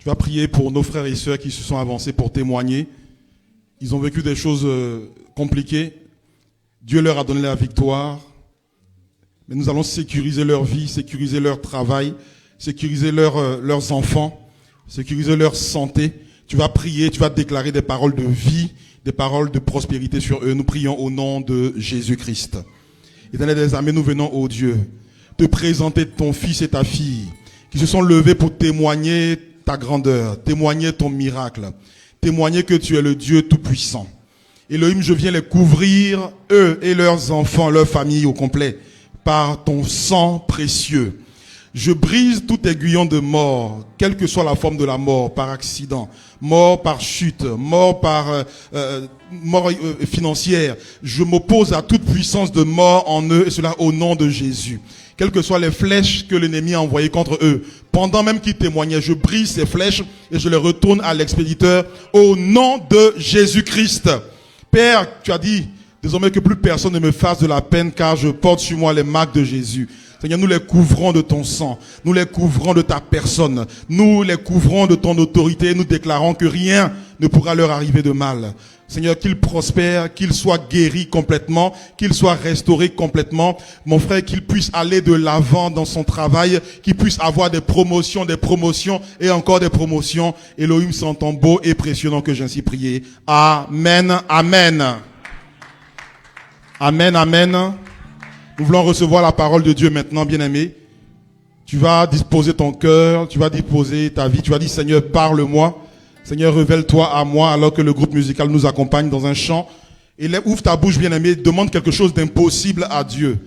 Tu vas prier pour nos frères et sœurs qui se sont avancés pour témoigner. Ils ont vécu des choses compliquées. Dieu leur a donné la victoire. Mais nous allons sécuriser leur vie, sécuriser leur travail, sécuriser leurs enfants, sécuriser leur santé. Tu vas prier, tu vas déclarer des paroles de vie, des paroles de prospérité sur eux. Nous prions au nom de Jésus-Christ. Éternel des armées, nous venons, ô Dieu, te présenter ton fils et ta fille qui se sont levés pour témoigner ta grandeur, témoigner ton miracle, témoigner que tu es le Dieu tout-puissant. Elohim, je viens les couvrir, eux et leurs enfants, leur famille au complet, par ton sang précieux. Je brise tout aiguillon de mort, quelle que soit la forme de la mort, par accident, mort par chute, mort par mort financière. Je m'oppose à toute puissance de mort en eux, et cela au nom de Jésus. Quelles que soient les flèches que l'ennemi a envoyées contre eux, pendant même qu'ils témoignaient, je brise ces flèches et je les retourne à l'expéditeur au nom de Jésus-Christ. Père, tu as dit désormais que plus personne ne me fasse de la peine car je porte sur moi les marques de Jésus. Seigneur, nous les couvrons de ton sang, nous les couvrons de ta personne, nous les couvrons de ton autorité, nous déclarons que rien ne pourra leur arriver de mal. Seigneur, qu'il prospère, qu'il soit guéri complètement, qu'il soit restauré complètement. Mon frère, qu'il puisse aller de l'avant dans son travail, qu'il puisse avoir des promotions et encore des promotions. Elohim, c'est ton beau et précieux nom que j'ai ainsi prié. Amen, amen. Amen, amen. Nous voulons recevoir la parole de Dieu maintenant, bien-aimé. Tu vas disposer ton cœur, tu vas disposer ta vie, tu vas dire, Seigneur, parle-moi. Seigneur, révèle-toi à moi alors que le groupe musical nous accompagne dans un chant. Et là, ouvre ta bouche, bien-aimé, demande quelque chose d'impossible à Dieu.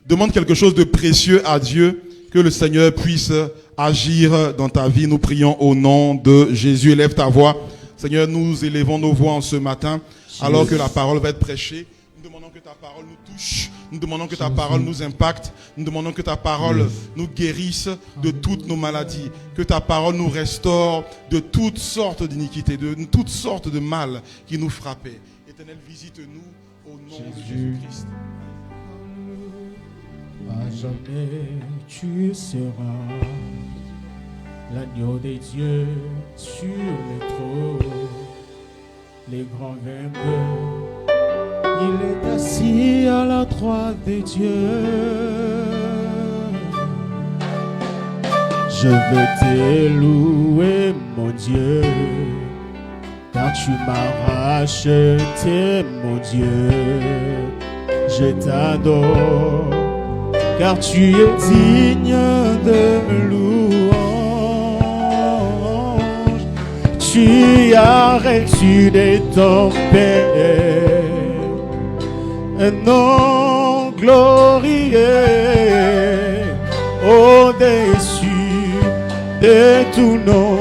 Demande quelque chose de précieux à Dieu, que le Seigneur puisse agir dans ta vie. Nous prions au nom de Jésus. Élève ta voix. Seigneur, nous élevons nos voix en ce matin, alors que la parole va être prêchée. Nous demandons que ta parole nous touche. Nous demandons que ta parole nous impacte. Nous demandons que ta parole nous guérisse de toutes nos maladies. Que ta parole nous restaure de toutes sortes d'iniquités, de toutes sortes de mal qui nous frappaient. Éternel, visite-nous au nom de Jésus-Christ. À jamais tu seras l'agneau des dieux sur le trône, les grands vainqueurs. Il est assis à la droite des dieux. Je veux te louer, mon Dieu, car tu m'as racheté, mon Dieu. Je t'adore, car tu es digne de louange. Tu as reçu de ton Père un nom glorieux au-dessus de tout nom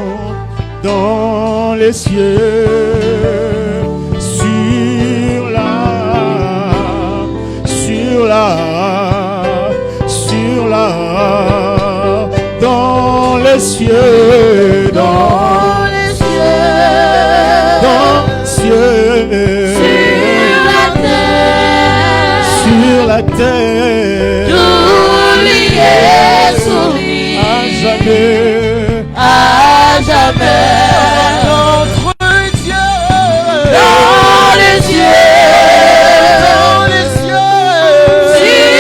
dans les cieux, sur la, dans les cieux, dans les cieux, dans les cieux. Sur la terre, tout lui est soumis à jamais. Notre Dieu, dans les cieux,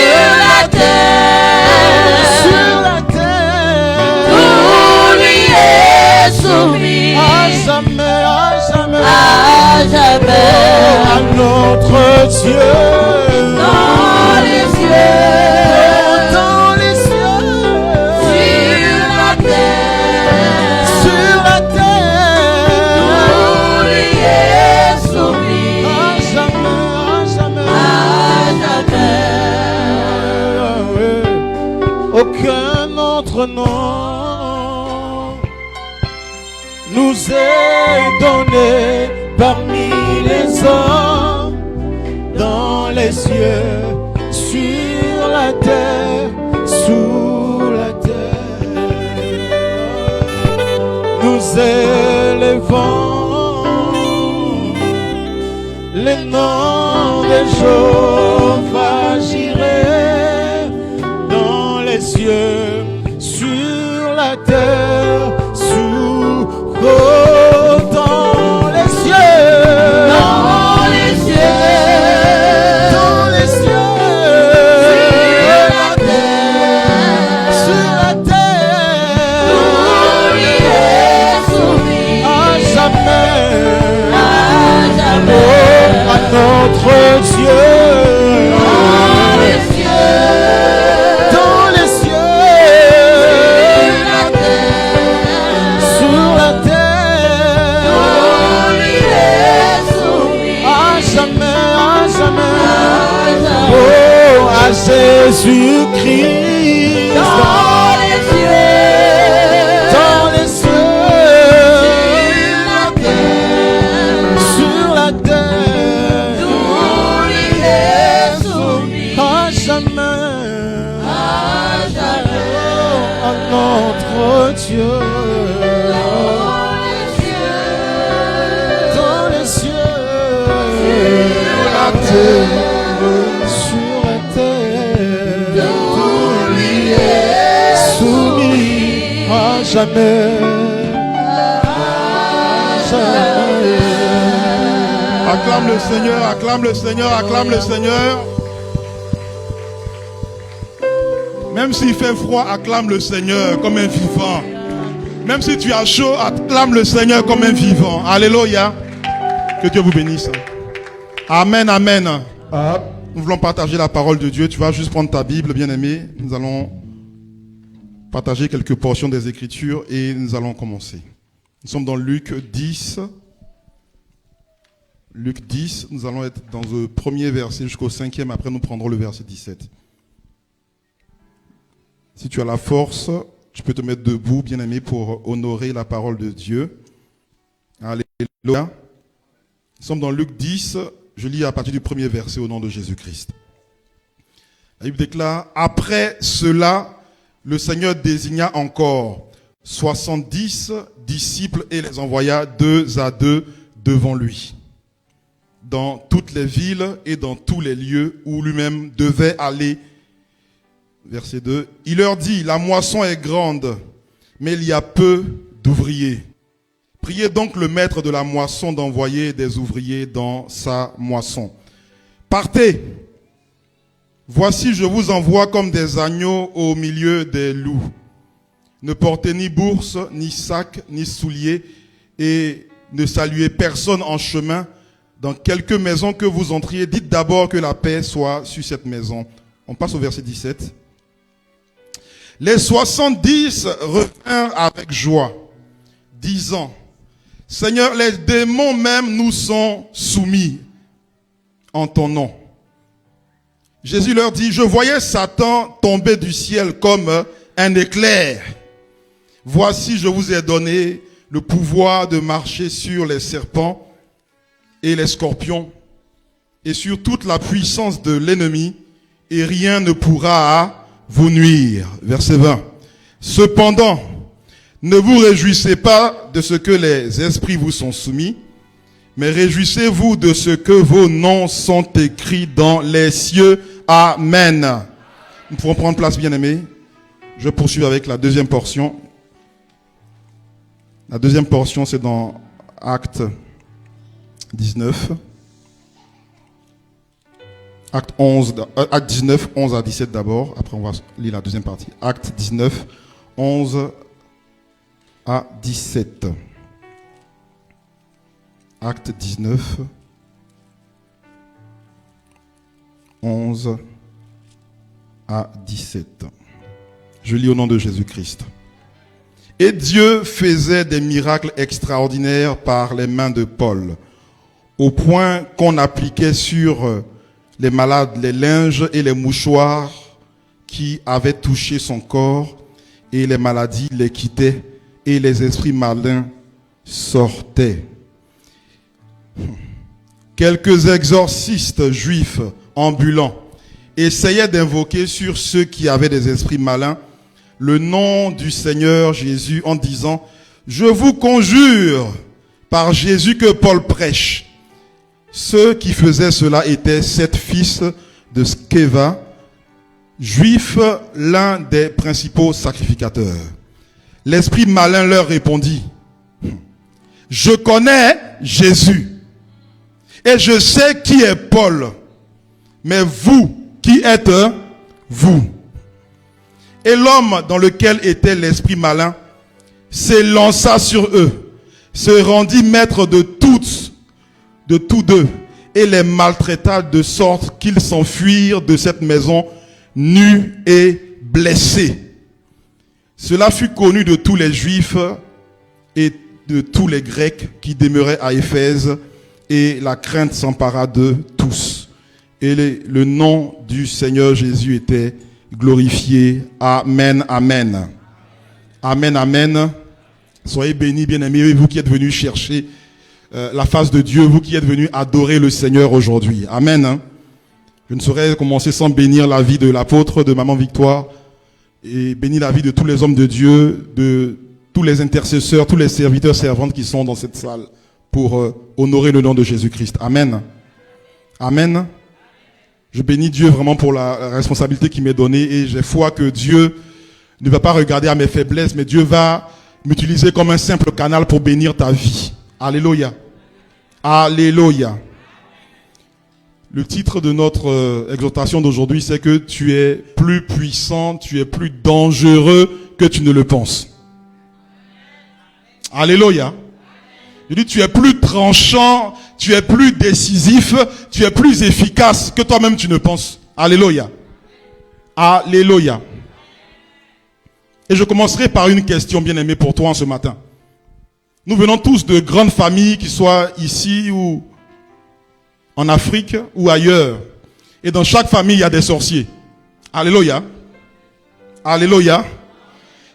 sur la terre, tout lui est soumis à jamais. À notre Dieu. Aucun autre nom nous est donné parmi les hommes, dans les cieux, sur la terre, sous la terre. Nous élevons les noms de Jéhovah Jireh, dans les cieux, sur la terre, sous cieux. Dans les cieux. La terre, sur la terre. Tout lui est soumis à jamais. Acclame le Seigneur, acclame le Seigneur, acclame le Seigneur. Même s'il fait froid, acclame le Seigneur comme un vivant. Même si tu as chaud, acclame le Seigneur comme un vivant. Alléluia. Que Dieu vous bénisse. Amen, amen. Nous voulons partager la parole de Dieu. Tu vas juste prendre ta Bible, bien-aimé. Nous allons partager quelques portions des Écritures et nous allons commencer. Nous sommes dans Luc 10. Luc 10, nous allons être dans le premier verset jusqu'au 5e. Après, nous prendrons le verset 17. Si tu as la force, tu peux te mettre debout, bien-aimé, pour honorer la parole de Dieu. Alléluia. Nous sommes dans Luc 10. Je lis à partir du premier verset au nom de Jésus-Christ. La Bible déclare, après cela, le Seigneur désigna encore 70 disciples et les envoya 2 à 2 devant lui, dans toutes les villes et dans tous les lieux où lui-même devait aller. Verset 2. Il leur dit, la moisson est grande, mais il y a peu d'ouvriers. Priez donc le maître de la moisson d'envoyer des ouvriers dans sa moisson. Partez. Voici, je vous envoie comme des agneaux au milieu des loups. Ne portez ni bourse, ni sac, ni souliers, et ne saluez personne en chemin. Dans quelque maison que vous entriez, dites d'abord que la paix soit sur cette maison. On passe au verset 17. Les 70 revinrent avec joie, disant, Seigneur, les démons même nous sont soumis en ton nom. Jésus leur dit, je voyais Satan tomber du ciel comme un éclair. Voici, je vous ai donné le pouvoir de marcher sur les serpents et les scorpions et sur toute la puissance de l'ennemi, et rien ne pourra vous nuire. Verset 20. Cependant, ne vous réjouissez pas de ce que les esprits vous sont soumis, mais réjouissez-vous de ce que vos noms sont écrits dans les cieux. Amen. Nous pouvons prendre place, bien-aimés. Je poursuis avec la deuxième portion. La deuxième portion, c'est dans Acte 19. Acte 19, 11 à 17 d'abord. Après, on va lire la deuxième partie. Acte 19, 11 à 17. Acte 19, 11 à 17. Je lis au nom de Jésus-Christ. Et Dieu faisait des miracles extraordinaires par les mains de Paul, au point qu'on appliquait sur les malades les linges et les mouchoirs qui avaient touché son corps, et les maladies les quittaient, et les esprits malins sortaient. Quelques exorcistes juifs ambulants essayaient d'invoquer sur ceux qui avaient des esprits malins le nom du Seigneur Jésus en disant, je vous conjure par Jésus que Paul prêche. Ceux qui faisaient cela étaient 7 fils de Sceva, juifs, l'un des principaux sacrificateurs. L'esprit malin leur répondit, je connais Jésus et je sais qui est Paul, mais vous, qui êtes vous? Et l'homme dans lequel était l'esprit malin s'élança sur eux, se rendit maître de tous deux, et les maltraita de sorte qu'ils s'enfuirent de cette maison nus et blessés. Cela fut connu de tous les Juifs et de tous les Grecs qui demeuraient à Éphèse, et la crainte s'empara de tous. Et le nom du Seigneur Jésus était glorifié. Amen, amen. Amen, amen. Soyez bénis, bien-aimés, vous qui êtes venus chercher la face de Dieu, vous qui êtes venus adorer le Seigneur aujourd'hui. Amen. Je ne saurais commencer sans bénir la vie de l'apôtre, de Maman Victoire, et bénir la vie de tous les hommes de Dieu, de tous les intercesseurs, tous les serviteurs, servantes qui sont dans cette salle pour honorer le nom de Jésus-Christ. Amen. Amen. Je bénis Dieu vraiment pour la responsabilité qu'il m'est donnée et j'ai foi que Dieu ne va pas regarder à mes faiblesses, mais Dieu va m'utiliser comme un simple canal pour bénir ta vie. Alléluia. Alléluia. Le titre de notre exhortation d'aujourd'hui, c'est que tu es plus puissant, tu es plus dangereux que tu ne le penses. Alléluia. Je dis, tu es plus tranchant, tu es plus décisif, tu es plus efficace que toi-même tu ne penses. Alléluia. Alléluia. Et je commencerai par une question bien aimée pour toi en ce matin. Nous venons tous de grandes familles, qui soient ici ou en Afrique ou ailleurs. Et dans chaque famille, il y a des sorciers. Alléluia. Alléluia.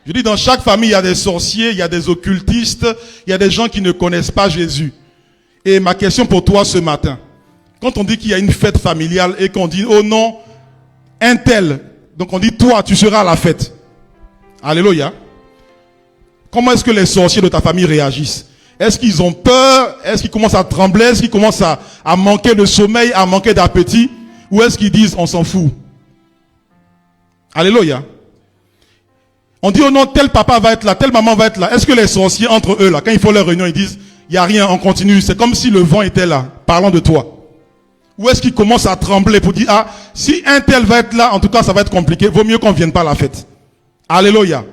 Je dis, dans chaque famille, il y a des sorciers, il y a des occultistes, il y a des gens qui ne connaissent pas Jésus. Et ma question pour toi ce matin, quand on dit qu'il y a une fête familiale et qu'on dit, oh non, un tel, donc on dit, toi, tu seras à la fête. Alléluia. Comment est-ce que les sorciers de ta famille réagissent? Est-ce qu'ils ont peur? Est-ce qu'ils commencent à trembler? Est-ce qu'ils commencent à manquer de sommeil, à manquer d'appétit? Ou est-ce qu'ils disent, on s'en fout? Alléluia. On dit, oh non, tel papa va être là, telle maman va être là. Est-ce que les sorciers, entre eux, là, quand ils font leur réunion, ils disent, il n'y a rien, on continue. C'est comme si le vent était là, parlant de toi. Ou est-ce qu'ils commencent à trembler pour dire, ah, si un tel va être là, en tout cas, ça va être compliqué. Vaut mieux qu'on ne vienne pas à la fête. Alléluia.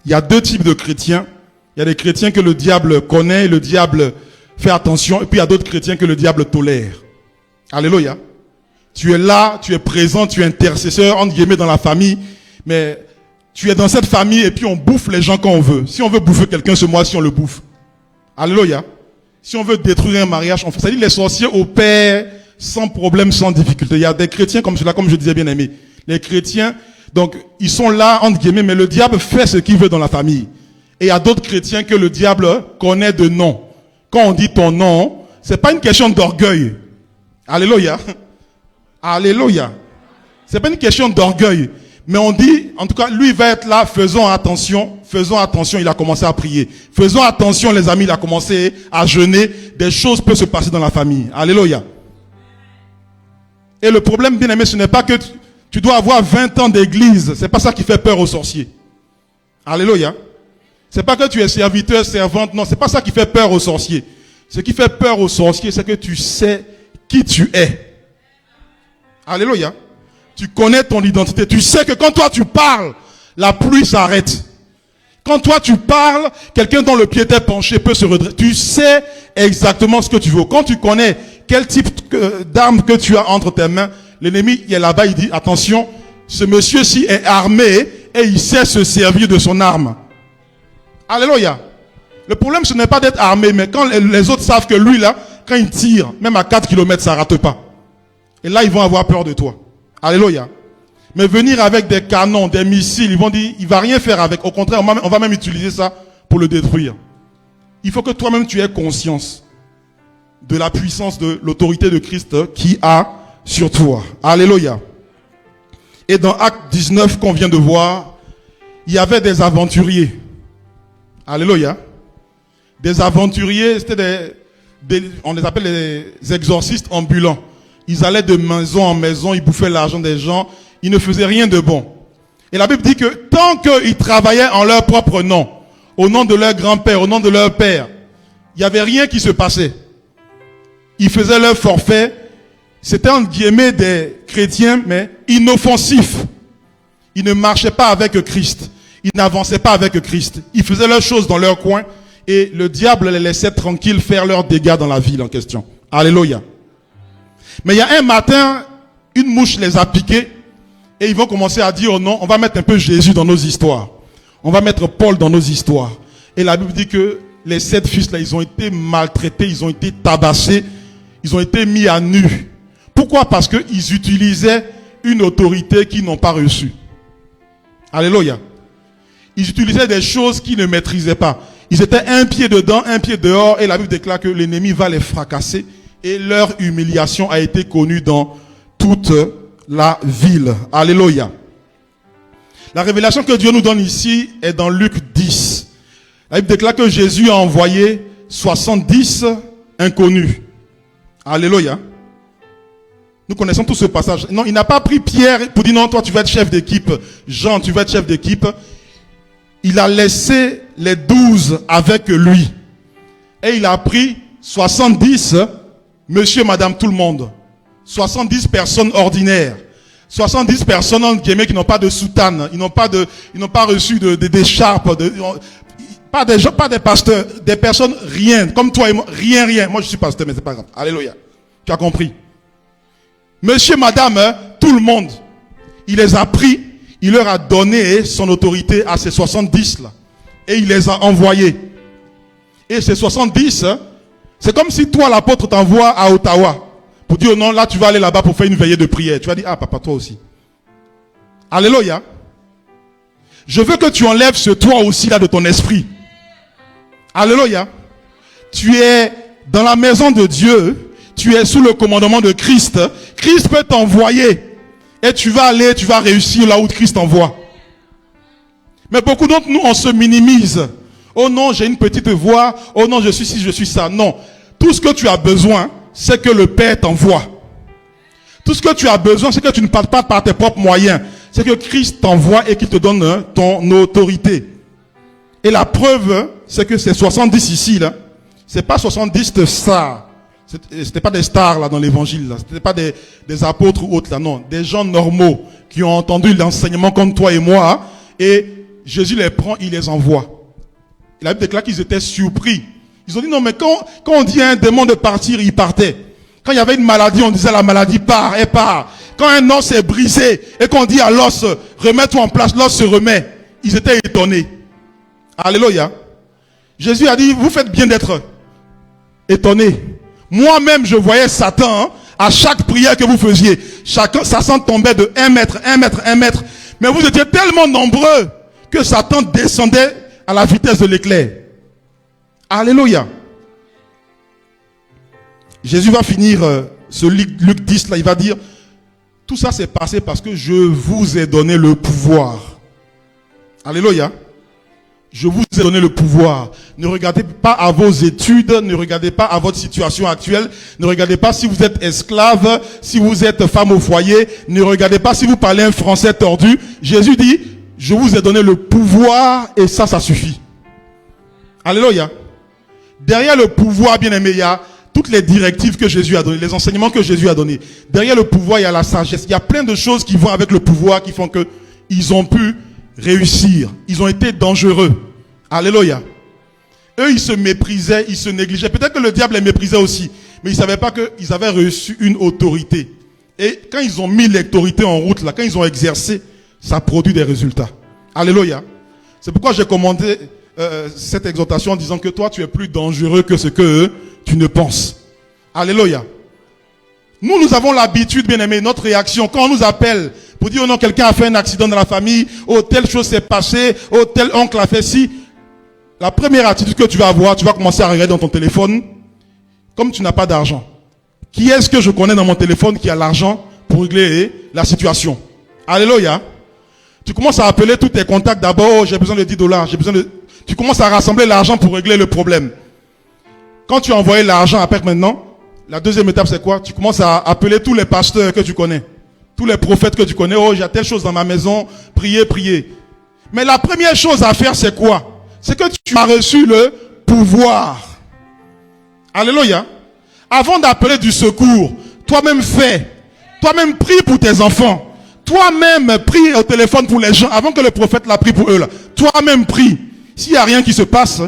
Il y a deux types de chrétiens. Il y a des chrétiens que le diable connaît, le diable fait attention. Et puis il y a d'autres chrétiens que le diable tolère. Alléluia. Tu es là, tu es présent, tu es intercesseur, entre guillemets, dans la famille. Mais tu es dans cette famille et puis on bouffe les gens quand on veut. Si on veut bouffer quelqu'un ce mois-ci, on le bouffe. Alléluia. Si on veut détruire un mariage, on fait. C'est-à-dire les sorciers opèrent sans problème, sans difficulté. Il y a des chrétiens comme cela, comme je disais bien aimé. Les chrétiens, donc, ils sont là, entre guillemets, mais le diable fait ce qu'il veut dans la famille. Et il y a d'autres chrétiens que le diable connaît de nom. Quand on dit ton nom, c'est pas une question d'orgueil. Alléluia. Alléluia. C'est pas une question d'orgueil. Mais on dit, en tout cas, lui va être là, faisons attention, il a commencé à prier. Faisons attention, les amis, il a commencé à jeûner. Des choses peuvent se passer dans la famille. Alléluia. Et le problème, bien aimé, ce n'est pas que tu dois avoir 20 ans d'église. C'est pas ça qui fait peur aux sorciers. Alléluia. C'est pas que tu es serviteur, servante. Non, c'est pas ça qui fait peur aux sorciers. Ce qui fait peur aux sorciers, c'est que tu sais qui tu es. Alléluia. Tu connais ton identité. Tu sais que quand toi tu parles, la pluie s'arrête. Quand toi tu parles, quelqu'un dont le pied était penché peut se redresser. Tu sais exactement ce que tu veux. Quand tu connais quel type d'arme que tu as entre tes mains, l'ennemi, il est là-bas, il dit, attention, ce monsieur-ci est armé et il sait se servir de son arme. Alléluia. Le problème, ce n'est pas d'être armé, mais quand les autres savent que lui, là, quand il tire, même à 4 km, ça ne rate pas. Et là, ils vont avoir peur de toi. Alléluia. Mais venir avec des canons, des missiles, ils vont dire, il ne va rien faire avec. Au contraire, on va même utiliser ça pour le détruire. Il faut que toi-même, tu aies conscience de la puissance de l'autorité de Christ qui a sur toi. Alléluia. Et dans Acte 19 qu'on vient de voir, il y avait des aventuriers. Alléluia. Des aventuriers, c'était on les appelle les exorcistes ambulants. Ils allaient de maison en maison, ils bouffaient l'argent des gens, ils ne faisaient rien de bon. Et la Bible dit que tant qu'ils travaillaient en leur propre nom, au nom de leur grand-père, au nom de leur père, il n'y avait rien qui se passait. Ils faisaient leur forfait. C'était entre guillemets des chrétiens, mais inoffensifs. Ils ne marchaient pas avec Christ. Ils n'avançaient pas avec Christ. Ils faisaient leurs choses dans leur coin et le diable les laissait tranquilles faire leurs dégâts dans la ville en question. Alléluia. Mais il y a un matin, une mouche les a piqués et ils vont commencer à dire, oh non, on va mettre un peu Jésus dans nos histoires. On va mettre Paul dans nos histoires. Et la Bible dit que les 7 fils là, ils ont été maltraités, ils ont été tabassés, ils ont été mis à nu. Pourquoi? Parce qu'ils utilisaient une autorité qu'ils n'ont pas reçue. Alléluia. Ils utilisaient des choses qu'ils ne maîtrisaient pas. Ils étaient un pied dedans, un pied dehors, et la Bible déclare que l'ennemi va les fracasser. Et leur humiliation a été connue dans toute la ville. Alléluia. La révélation que Dieu nous donne ici est dans Luc 10. La Bible déclare que Jésus a envoyé 70 inconnus. Alléluia. Nous connaissons tout ce passage. Non, il n'a pas pris Pierre pour dire non, toi tu vas être chef d'équipe. Jean, tu vas être chef d'équipe. Il a laissé les 12 avec lui. Et il a pris 70, monsieur, madame, tout le monde. 70 personnes ordinaires. 70 personnes qui n'ont pas de soutane. Ils n'ont pas reçu d'écharpe. Pas des pasteurs. Des personnes, rien. Comme toi et moi, rien. Moi je suis pasteur, mais c'est pas grave. Alléluia. Tu as compris? Monsieur, madame, tout le monde. Il les a pris. Il leur a donné son autorité à ces 70 là. Et il les a envoyés. Et ces 70, c'est comme si toi, l'apôtre, t'envoie à Ottawa. Pour dire, non, là, tu vas aller là-bas pour faire une veillée de prière. Tu vas dire, ah, papa, toi aussi. Alléluia. Je veux que tu enlèves ce toi aussi là de ton esprit. Alléluia. Tu es dans la maison de Dieu. Tu es sous le commandement de Christ. Christ peut t'envoyer. Et tu vas aller, tu vas réussir là où Christ t'envoie. Mais beaucoup d'entre nous, on se minimise. Oh non, j'ai une petite voix. Oh non, je suis ci, je suis ça. Non. Tout ce que tu as besoin, c'est que le Père t'envoie. Tout ce que tu as besoin, c'est que tu ne parles pas par tes propres moyens. C'est que Christ t'envoie et qu'il te donne ton autorité. Et la preuve, c'est que ces 70 ici, là, c'est pas 70 de stars. C'était pas des stars, là, dans l'évangile, là. C'était pas des apôtres ou autres, là. Non. Des gens normaux qui ont entendu l'enseignement comme toi et moi. Et Jésus les prend, il les envoie. Et la Bible déclare qu'ils étaient surpris. Ils ont dit, non, mais quand on dit à un démon de partir, il partait. Quand il y avait une maladie, on disait la maladie part, elle part. Quand un os est brisé et qu'on dit à l'os, remets-toi en place, l'os se remet. Ils étaient étonnés. Alléluia. Jésus a dit, vous faites bien d'être étonnés. Moi-même, je voyais Satan, à chaque prière que vous faisiez. Satan tombait de 1 mètre. Mais vous étiez tellement nombreux que Satan descendait à la vitesse de l'éclair. Alléluia. Jésus va finir ce Luc 10 là, il va dire, tout ça s'est passé parce que je vous ai donné le pouvoir. Alléluia. Je vous ai donné le pouvoir. Ne regardez pas à vos études, ne regardez pas à votre situation actuelle, ne regardez pas si vous êtes esclave, si vous êtes femme au foyer, ne regardez pas si vous parlez un français tordu. Jésus dit, je vous ai donné le pouvoir et ça suffit. Alléluia. Derrière le pouvoir, bien aimé, il y a toutes les directives que Jésus a données, les enseignements que Jésus a donnés. Derrière le pouvoir, il y a la sagesse. Il y a plein de choses qui vont avec le pouvoir qui font que ils ont pu réussir. Ils ont été dangereux. Alléluia. Eux, ils se méprisaient, ils se négligeaient. Peut-être que le diable les méprisait aussi. Mais ils ne savaient pas qu'ils avaient reçu une autorité. Et quand ils ont mis l'autorité en route, là, quand ils ont exercé, ça produit des résultats. Alléluia. C'est pourquoi j'ai commandé cette exhortation en disant que toi, tu es plus dangereux que ce que tu ne penses. Alléluia. Nous avons l'habitude, bien aimé, notre réaction, quand on nous appelle pour dire, oh non, quelqu'un a fait un accident dans la famille, oh, telle chose s'est passée, oh, tel oncle a fait ci. La première attitude que tu vas avoir, tu vas commencer à regarder dans ton téléphone, comme tu n'as pas d'argent. Qui est-ce que je connais dans mon téléphone qui a l'argent pour régler la situation? Alléluia. Tu commences à appeler tous tes contacts d'abord, oh, j'ai besoin de $10, j'ai besoin de... Tu commences à rassembler l'argent pour régler le problème. Quand tu as envoyé l'argent après maintenant, la deuxième étape c'est quoi? Tu commences à appeler tous les pasteurs que tu connais. Tous les prophètes que tu connais. Oh, j'ai telle chose dans ma maison. Priez. Mais la première chose à faire c'est quoi? C'est que tu as reçu le pouvoir. Alléluia. Avant d'appeler du secours, toi-même fais. Toi-même prie pour tes enfants. Toi-même prie au téléphone pour les gens avant que le prophète l'a pris pour eux là. Toi-même prie. S'il n'y a rien qui se passe,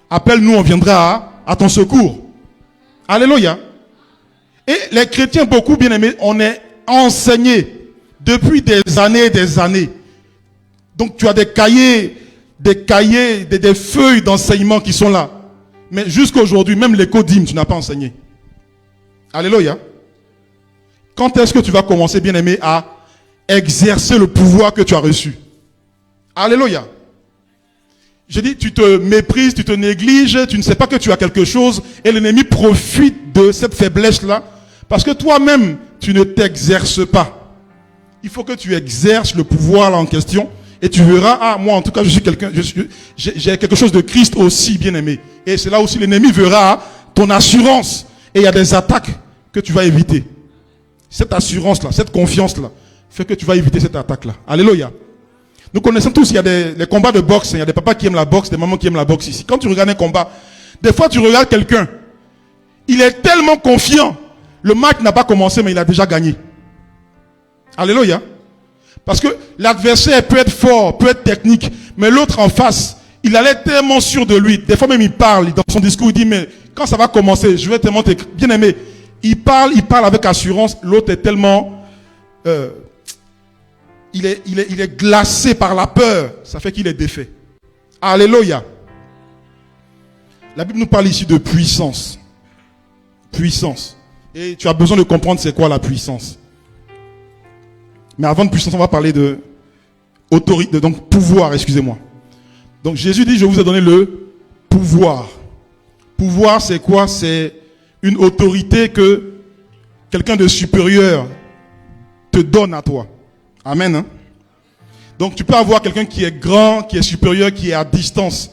appelle-nous, on viendra à ton secours. Alléluia. Et les chrétiens, beaucoup bien aimés, on est enseignés depuis des années et des années. Donc tu as des cahiers, des feuilles d'enseignement qui sont là. Mais jusqu'à aujourd'hui, même les codymes, tu n'as pas enseigné. Alléluia. Quand est-ce que tu vas commencer, bien aimé, à exercer le pouvoir que tu as reçu? Alléluia. Je dis, tu te méprises, tu te négliges, tu ne sais pas que tu as quelque chose et l'ennemi profite de cette faiblesse-là parce que toi-même, tu ne t'exerces pas. Il faut que tu exerces le pouvoir là en question Et tu verras, ah, moi en tout cas, j'ai quelque chose de Christ aussi, bien-aimé. Et c'est là aussi l'ennemi verra ton assurance. Et il y a des attaques que tu vas éviter. Cette assurance-là, cette confiance-là, fait que tu vas éviter cette attaque-là. Alléluia. Nous connaissons tous, il y a les combats de boxe, il y a des papas qui aiment la boxe, des mamans qui aiment la boxe ici. Quand tu regardes un combat, des fois tu regardes quelqu'un, il est tellement confiant, le match n'a pas commencé, mais il a déjà gagné. Alléluia. Parce que l'adversaire peut être fort, peut être technique, mais l'autre en face, il allait tellement sûr de lui. Des fois même il parle, dans son discours, il dit, mais quand ça va commencer, je vais tellement bien aimé. Il parle avec assurance, l'autre est tellement... il est glacé par la peur, ça fait qu'il est défait. Alléluia. La Bible nous parle ici de puissance. Puissance. Et tu as besoin de comprendre c'est quoi la puissance. Mais avant de puissance, on va parler de autorité, donc pouvoir, excusez-moi. Donc Jésus dit, je vous ai donné le pouvoir. Pouvoir, c'est quoi? C'est une autorité que quelqu'un de supérieur te donne à toi. Amen. Hein? Donc tu peux avoir quelqu'un qui est grand, qui est supérieur, qui est à distance.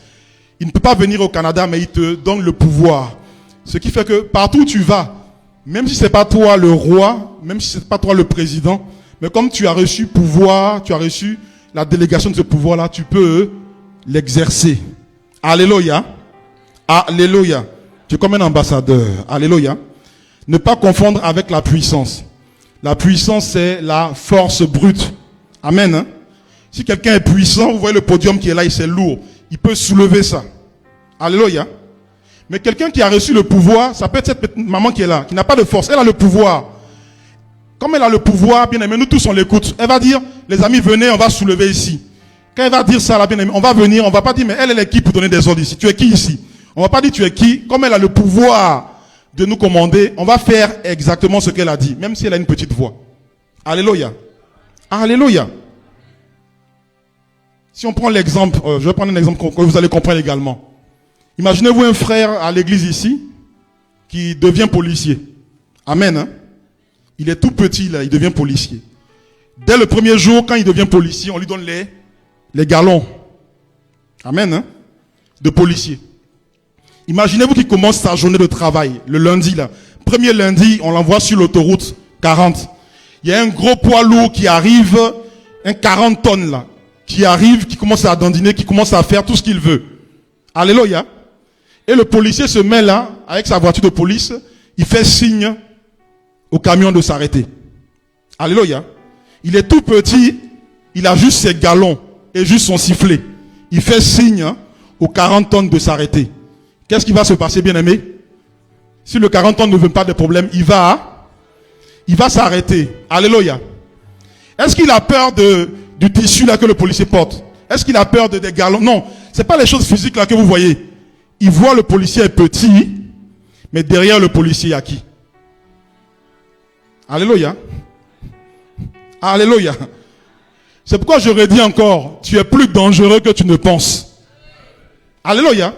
Il ne peut pas venir au Canada, mais il te donne le pouvoir. Ce qui fait que partout où tu vas, même si c'est pas toi le roi, même si c'est pas toi le président, mais comme tu as reçu pouvoir, tu as reçu la délégation de ce pouvoir-là, tu peux l'exercer. Alléluia. Alléluia. Tu es comme un ambassadeur. Alléluia. Ne pas confondre avec la puissance. La puissance, c'est la force brute. Amen. Hein? Si quelqu'un est puissant, vous voyez le podium qui est là, c'est lourd. Il peut soulever ça. Alléluia. Mais quelqu'un qui a reçu le pouvoir, ça peut être cette maman qui est là, qui n'a pas de force. Elle a le pouvoir. Comme elle a le pouvoir, bien aimé, nous tous on l'écoute. Elle va dire, les amis, venez, on va soulever ici. Quand elle va dire ça, là, bien aimé, on va venir, on va pas dire, mais elle est qui pour donner des ordres ici? Tu es qui ici? On va pas dire tu es qui. Comme elle a le pouvoir de nous commander, on va faire exactement ce qu'elle a dit, même si elle a une petite voix. Alléluia. Alléluia. Si on prend l'exemple, je vais prendre un exemple que vous allez comprendre également. Imaginez-vous un frère à l'église ici, qui devient policier. Amen. Hein? Il est tout petit là, il devient policier. Dès le premier jour, quand il devient policier, on lui donne les galons. Amen. Hein? De policier. Imaginez-vous qu'il commence sa journée de travail, le lundi là. Premier lundi, on l'envoie sur l'autoroute 40. Il y a un gros poids lourd qui arrive, un 40 tonnes là, qui arrive, qui commence à dandiner, qui commence à faire tout ce qu'il veut. Alléluia. Et le policier se met là, avec sa voiture de police, il fait signe au camion de s'arrêter. Alléluia. Il est tout petit, il a juste ses galons et juste son sifflet. Il fait signe aux 40 tonnes de s'arrêter. Qu'est-ce qui va se passer, bien-aimé? Si le 40 tonnes ne veut pas de problème, il va s'arrêter. Alléluia. Est-ce qu'il a peur du tissu là que le policier porte? Est-ce qu'il a peur des galons? Non, c'est pas les choses physiques là que vous voyez. Il voit le policier est petit, mais derrière le policier, il y a qui? Alléluia. Alléluia. C'est pourquoi je redis encore, tu es plus dangereux que tu ne penses. Alléluia.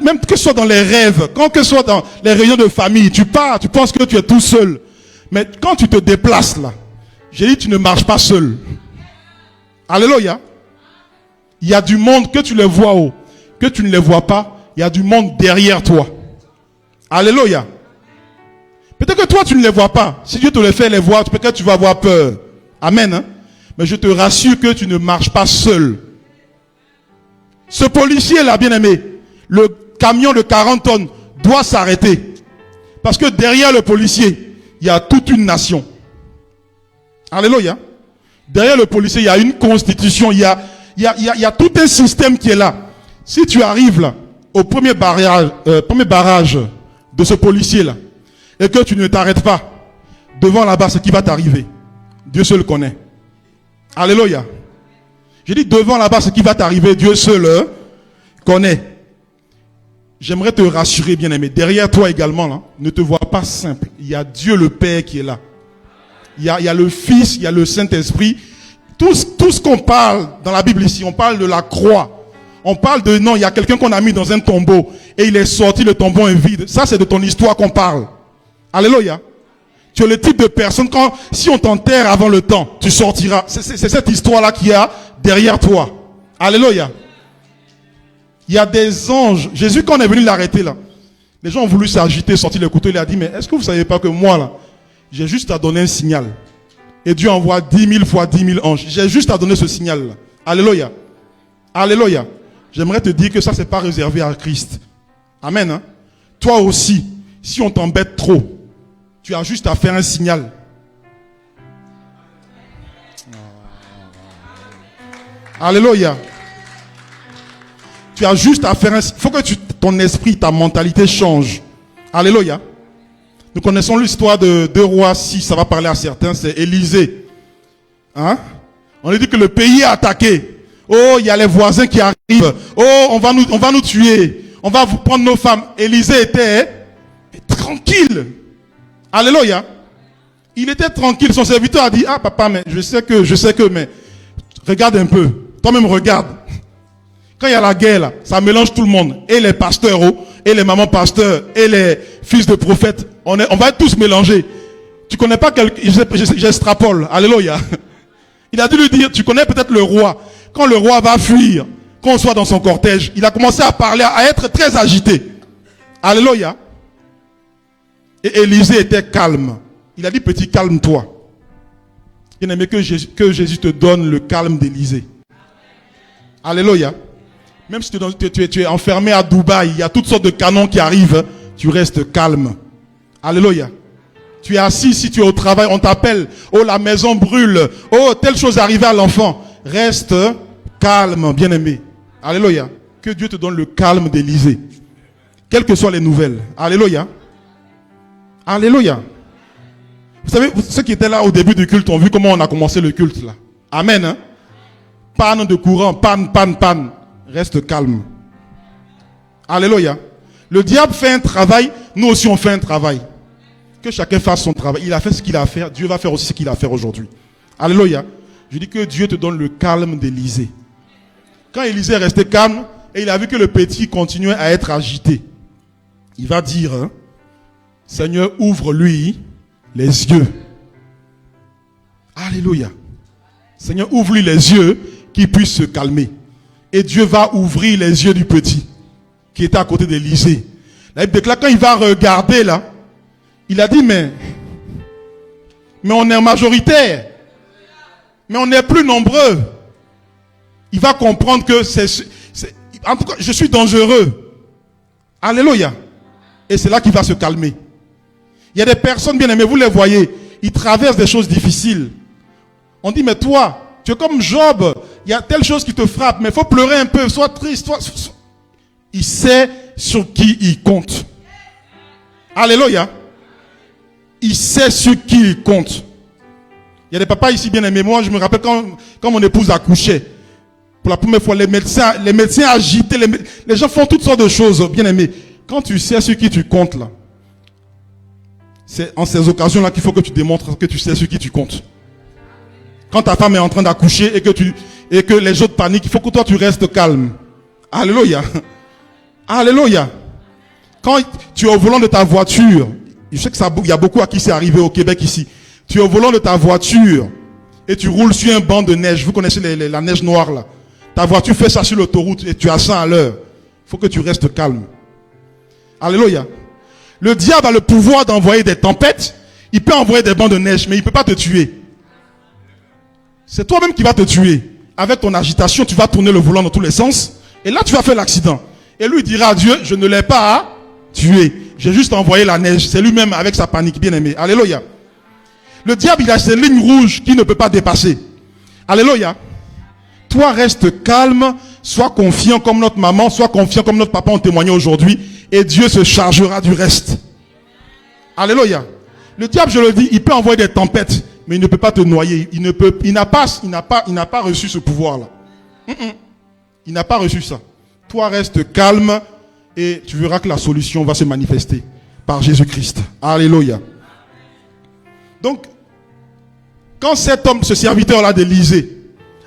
Même que ce soit dans les rêves, quand que ce soit dans les réunions de famille, tu pars, tu penses que tu es tout seul. Mais quand tu te déplaces là, j'ai dit tu ne marches pas seul. Alléluia. Il y a du monde que tu les vois haut, que tu ne les vois pas, il y a du monde derrière toi. Alléluia. Peut-être que toi tu ne les vois pas. Si Dieu te les fait les voir, peut-être que tu vas avoir peur. Amen. Hein? Mais je te rassure que tu ne marches pas seul. Ce policier là, bien aimé, le camion de 40 tonnes doit s'arrêter. Parce que derrière le policier, il y a toute une nation. Alléluia. Derrière le policier, il y a une constitution, il y a tout un système qui est là. Si tu arrives là, au premier barrage de ce policier là, et que tu ne t'arrêtes pas devant là-bas, ce qui va t'arriver, Dieu seul connaît. Alléluia. J'ai dit devant là-bas, ce qui va t'arriver, Dieu seul connaît. J'aimerais te rassurer, bien-aimé. Derrière toi également, là, ne te vois pas simple. Il y a Dieu le Père qui est là. Il y a le Fils, il y a le Saint-Esprit. Tout ce qu'on parle dans la Bible ici, on parle de la croix. On parle de, non, il y a quelqu'un qu'on a mis dans un tombeau et il est sorti, le tombeau est vide. Ça, c'est de ton histoire qu'on parle. Alléluia. Tu es le type de personne, si on t'enterre avant le temps, tu sortiras. C'est cette histoire-là qu'il y a derrière toi. Alléluia. Il y a des anges. Jésus, quand on est venu l'arrêter là, les gens ont voulu s'agiter, sortir le couteau. Il a dit, mais est-ce que vous ne savez pas que moi là, j'ai juste à donner un signal. Et Dieu envoie 10 000 fois 10 000 anges. J'ai juste à donner ce signal là. Alléluia. Alléluia. J'aimerais te dire que ça, c'est pas réservé à Christ. Amen. Hein? Toi aussi, si on t'embête trop, tu as juste à faire un signal. Alléluia. Tu as juste à faire un signal. Il faut que ton esprit, ta mentalité change. Alléluia. Nous connaissons l'histoire de 2 Rois 6. Ça va parler à certains. C'est Élisée. Hein? On lui dit que le pays est attaqué. Oh, il y a les voisins qui arrivent. Oh, on va nous tuer. On va vous prendre nos femmes. Élisée était tranquille. Alléluia. Il était tranquille. Son serviteur a dit, ah papa, mais je sais que, mais regarde un peu. Toi-même regarde. Quand il y a la guerre, là, ça mélange tout le monde. Et les pasteurs, et les mamans pasteurs, et les fils de prophètes. On va être tous mélangés. Tu connais pas quelqu'un, j'extrapole. Alléluia. Il a dû lui dire, tu connais peut-être le roi. Quand le roi va fuir, qu'on soit dans son cortège, il a commencé à parler, à être très agité. Alléluia. Et Élisée était calme. Il a dit, petit, calme-toi. Il aimait que Jésus te donne le calme d'Élisée. Alléluia. Même si tu es enfermé à Dubaï, il y a toutes sortes de canons qui arrivent, tu restes calme. Alléluia. Tu es assis, si tu es au travail, on t'appelle. Oh, la maison brûle. Oh, telle chose est arrivée à l'enfant. Reste calme, bien-aimé. Alléluia. Que Dieu te donne le calme d'Élisée. Quelles que soient les nouvelles. Alléluia. Alléluia. Vous savez, ceux qui étaient là au début du culte ont vu comment on a commencé le culte là. Amen. Hein? Panne de courant, panne. Reste calme. Alléluia. Le diable fait un travail, nous aussi on fait un travail. Que chacun fasse son travail. Il a fait ce qu'il a à faire, Dieu va faire aussi ce qu'il a à faire aujourd'hui. Alléluia. Je dis que Dieu te donne le calme d'Élisée. Quand Élisée est resté calme, et il a vu que le petit continuait à être agité, il va dire, hein, Seigneur, ouvre-lui les yeux. Alléluia. Seigneur, ouvre-lui les yeux, qu'il puisse se calmer. Et Dieu va ouvrir les yeux du petit, qui était à côté d'Élisée. La Bible déclare, quand il va regarder là, il a dit, mais on est majoritaire. Mais on est plus nombreux. Il va comprendre que en tout cas, je suis dangereux. Alléluia. Et c'est là qu'il va se calmer. Il y a des personnes bien aimées, vous les voyez, ils traversent des choses difficiles. On dit, mais toi, tu es comme Job, il y a telle chose qui te frappe, mais il faut pleurer un peu, sois triste. Il sait sur qui il compte. Alléluia. Il sait sur qui il compte. Il y a des papas ici bien aimés. Moi, je me rappelle quand mon épouse accouchait. Pour la première fois, les médecins agités. Les gens font toutes sortes de choses, bien aimés. Quand tu sais sur qui tu comptes, là, c'est en ces occasions-là qu'il faut que tu démontres que tu sais sur qui tu comptes. Quand ta femme est en train d'accoucher et que les autres paniquent, il faut que toi tu restes calme. Alléluia. Alléluia. Quand tu es au volant de ta voiture, je sais que il y a beaucoup à qui c'est arrivé au Québec ici. Tu es au volant de ta voiture et tu roules sur un banc de neige. Vous connaissez la neige noire là. Ta voiture fait ça sur l'autoroute et tu as 100 à l'heure. Il faut que tu restes calme. Alléluia. Le diable a le pouvoir d'envoyer des tempêtes. Il peut envoyer des bancs de neige, mais il ne peut pas te tuer. C'est toi-même qui vas te tuer. Avec ton agitation, tu vas tourner le volant dans tous les sens. Et là, tu vas faire l'accident. Et lui dira à Dieu, je ne l'ai pas tué. J'ai juste envoyé la neige. C'est lui-même avec sa panique, bien aimé. Alléluia. Le diable, il a ses lignes rouges qu'il ne peut pas dépasser. Alléluia. Toi, reste calme. Sois confiant comme notre maman. Sois confiant comme notre papa ont témoigné aujourd'hui. Et Dieu se chargera du reste. Alléluia. Le diable, je le dis, il peut envoyer des tempêtes. Mais il ne peut pas te noyer. Il n'a pas reçu ce pouvoir-là. Il n'a pas reçu ça. Toi, reste calme et tu verras que la solution va se manifester par Jésus-Christ. Alléluia. Donc, quand cet homme, ce serviteur-là d'Élisée,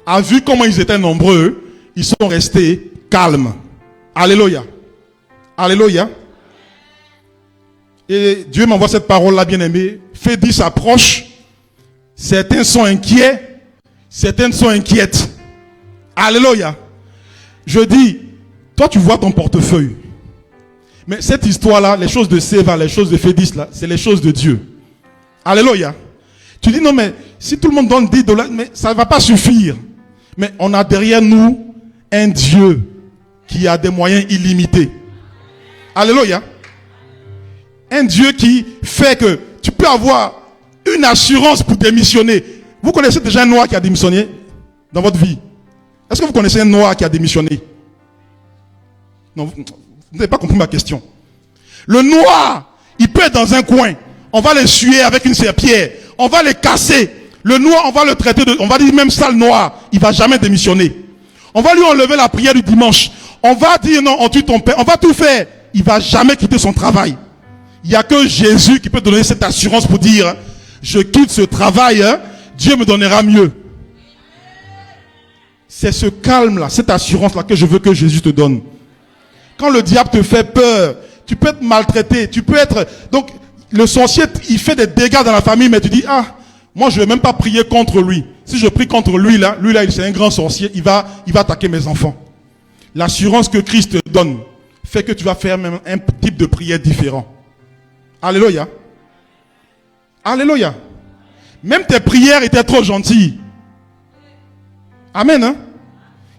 a vu comment ils étaient nombreux, ils sont restés calmes. Alléluia. Alléluia. Et Dieu m'envoie cette parole-là, bien-aimé. Fais-dit s'approche. Certains sont inquiets, certaines sont inquiètes. Alléluia. Je dis, toi tu vois ton portefeuille. Mais cette histoire-là, les choses de Séva, les choses de Fédis, là, c'est les choses de Dieu. Alléluia. Tu dis non mais si tout le monde donne 10 $, mais ça ne va pas suffire. Mais on a derrière nous un Dieu qui a des moyens illimités. Alléluia. Un Dieu qui fait que tu peux avoir une assurance pour démissionner. Vous connaissez déjà un noir qui a démissionné dans votre vie? Est-ce que vous connaissez un noir qui a démissionné? Non, vous n'avez pas compris ma question. Le noir, il peut être dans un coin. On va le suer avec une serpillère. On va le casser. Le noir, on va le traiter de... On va dire même sale noir. Il ne va jamais démissionner. On va lui enlever la prière du dimanche. On va dire non, on tue ton père. On va tout faire. Il ne va jamais quitter son travail. Il n'y a que Jésus qui peut donner cette assurance pour dire je quitte ce travail, hein, Dieu me donnera mieux. C'est ce calme-là, cette assurance-là que je veux que Jésus te donne. Quand le diable te fait peur, tu peux être maltraité, tu peux être... Donc, le sorcier, il fait des dégâts dans la famille, mais tu dis, ah, moi je ne vais même pas prier contre lui. Si je prie contre lui là, c'est un grand sorcier, il va attaquer mes enfants. L'assurance que Christ te donne fait que tu vas faire même un type de prière différent. Alléluia. Alléluia. Même tes prières étaient trop gentilles. Amen. Hein?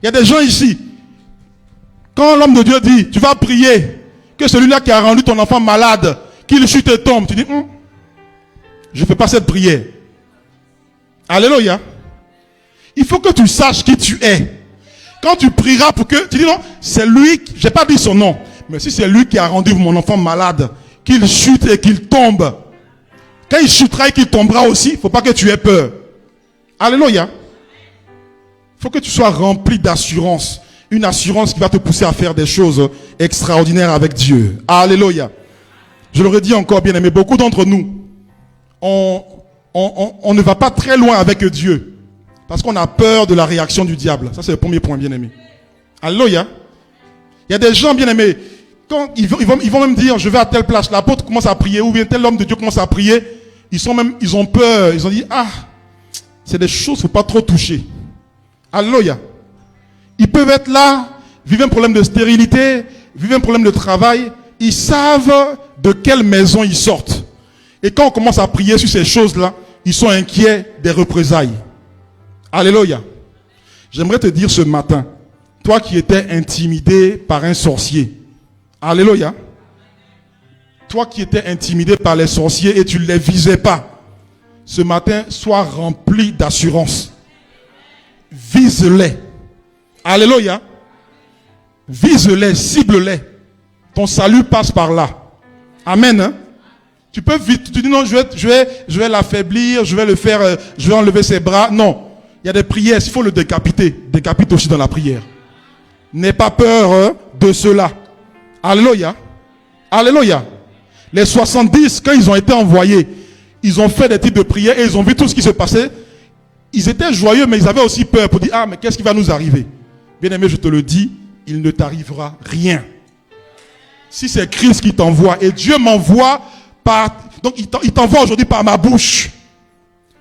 Il y a des gens ici. Quand l'homme de Dieu dit, tu vas prier, que celui-là qui a rendu ton enfant malade, qu'il chute et tombe, tu dis, je ne fais pas cette prière. Alléluia. Il faut que tu saches qui tu es. Quand tu prieras pour que, tu dis non, c'est lui, je n'ai pas dit son nom, mais si c'est lui qui a rendu mon enfant malade, qu'il chute et qu'il tombe, quand il chutera et qu'il tombera aussi, il ne faut pas que tu aies peur. Alléluia. Il faut que tu sois rempli d'assurance. Une assurance qui va te pousser à faire des choses extraordinaires avec Dieu. Alléluia. Je l'aurais dit encore, bien aimé, beaucoup d'entre nous, on ne va pas très loin avec Dieu. Parce qu'on a peur de la réaction du diable. Ça, c'est le premier point, bien aimé. Alléluia. Il y a des gens, bien aimés, quand ils vont même dire, je vais à telle place, l'apôtre commence à prier, ou bien tel homme de Dieu commence à prier, ils ont peur, ils ont dit, c'est des choses qu'il ne faut pas trop toucher. Alléluia. Ils peuvent être là, vivre un problème de stérilité, vivre un problème de travail, ils savent de quelle maison ils sortent. Et quand on commence à prier sur ces choses-là, ils sont inquiets des représailles. Alléluia. J'aimerais te dire ce matin, toi qui étais intimidé par un sorcier, alléluia. Toi qui étais intimidé par les sorciers et tu ne les visais pas, ce matin, sois rempli d'assurance. Vise-les. Alléluia. Vise-les, cible-les. Ton salut passe par là. Amen. Hein? Tu peux vite, tu dis non, je vais l'affaiblir, je vais le faire, je vais enlever ses bras. Non. Il y a des prières, il faut le décapiter. Décapite aussi dans la prière. N'aie pas peur de cela. Alléluia. Alléluia. Les 70, quand ils ont été envoyés, ils ont fait des types de prières et ils ont vu tout ce qui se passait. Ils étaient joyeux, mais ils avaient aussi peur pour dire, mais qu'est-ce qui va nous arriver? Bien aimé, je te le dis, il ne t'arrivera rien. Si c'est Christ qui t'envoie, et Dieu m'envoie par... Donc il t'envoie aujourd'hui par ma bouche.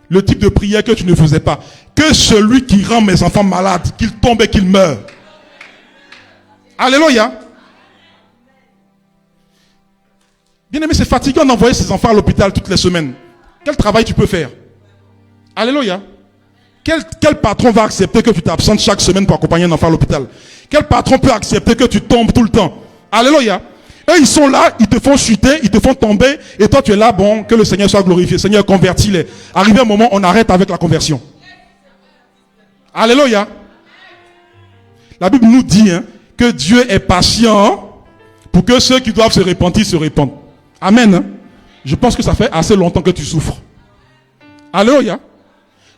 Le type de prière que tu ne faisais pas. Que celui qui rend mes enfants malades, qu'il tombe et qu'il meure. Alléluia. Bien aimé, c'est fatigant d'envoyer ses enfants à l'hôpital toutes les semaines. Quel travail tu peux faire? Alléluia. Quel patron va accepter que tu t'absentes chaque semaine pour accompagner un enfant à l'hôpital? Quel patron peut accepter que tu tombes tout le temps? Alléluia. Eux, ils sont là, ils te font chuter, ils te font tomber, et toi tu es là, bon, que le Seigneur soit glorifié. Seigneur, convertis-les. Arrivé un moment, on arrête avec la conversion. Alléluia. La Bible nous dit que Dieu est patient pour que ceux qui doivent se repentir se répandent. Amen. Je pense que ça fait assez longtemps que tu souffres. Alléluia.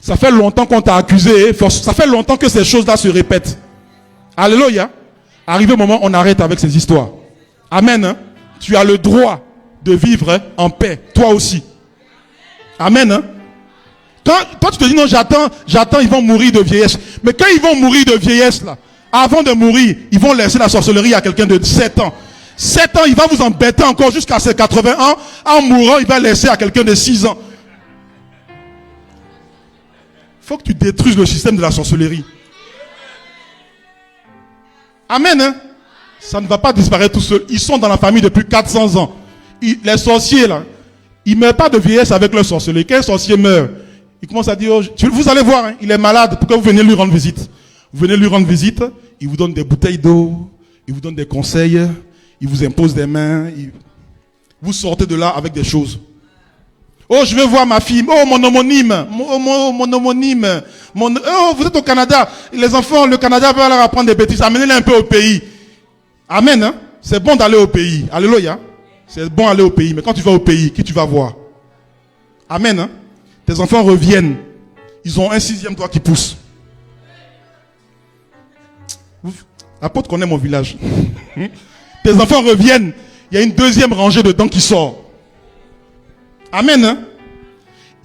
Ça fait longtemps qu'on t'a accusé. Ça fait longtemps que ces choses-là se répètent. Alléluia. Arrivé au moment, on arrête avec ces histoires. Amen. Tu as le droit de vivre en paix. Toi aussi. Amen. Quand tu te dis non, j'attends, ils vont mourir de vieillesse. Mais quand ils vont mourir de vieillesse, là, avant de mourir, ils vont laisser la sorcellerie à quelqu'un de 7 ans. 7 ans, il va vous embêter encore jusqu'à ses 80 ans. En mourant, il va laisser à quelqu'un de 6 ans. Il faut que tu détruises le système de la sorcellerie. Amen. Hein? Ça ne va pas disparaître tout seul. Ils sont dans la famille depuis 400 ans. Les sorciers, là, ils ne meurent pas de vieillesse avec leur sorcellerie. Quand un sorcier meurt, il commence à dire, oh, vous allez voir, hein, il est malade, pour que vous veniez lui rendre visite. Vous venez lui rendre visite, il vous donne des bouteilles d'eau, il vous donne des conseils, il vous impose des mains, vous sortez de là avec des choses. Oh, je veux voir ma fille. Oh, mon homonyme. Mon homonyme. Oh, vous êtes au Canada. Les enfants, le Canada va leur apprendre des bêtises. Amenez-les un peu au pays. Amen. Hein? C'est bon d'aller au pays. Alléluia. C'est bon d'aller au pays. Mais quand tu vas au pays, qui tu vas voir? Amen. Hein? Tes enfants reviennent. Ils ont un 6e doigt qui pousse. L'apôtre connaît mon village. Tes enfants reviennent. Il y a une 2e rangée de dents qui sort. Amen. Hein?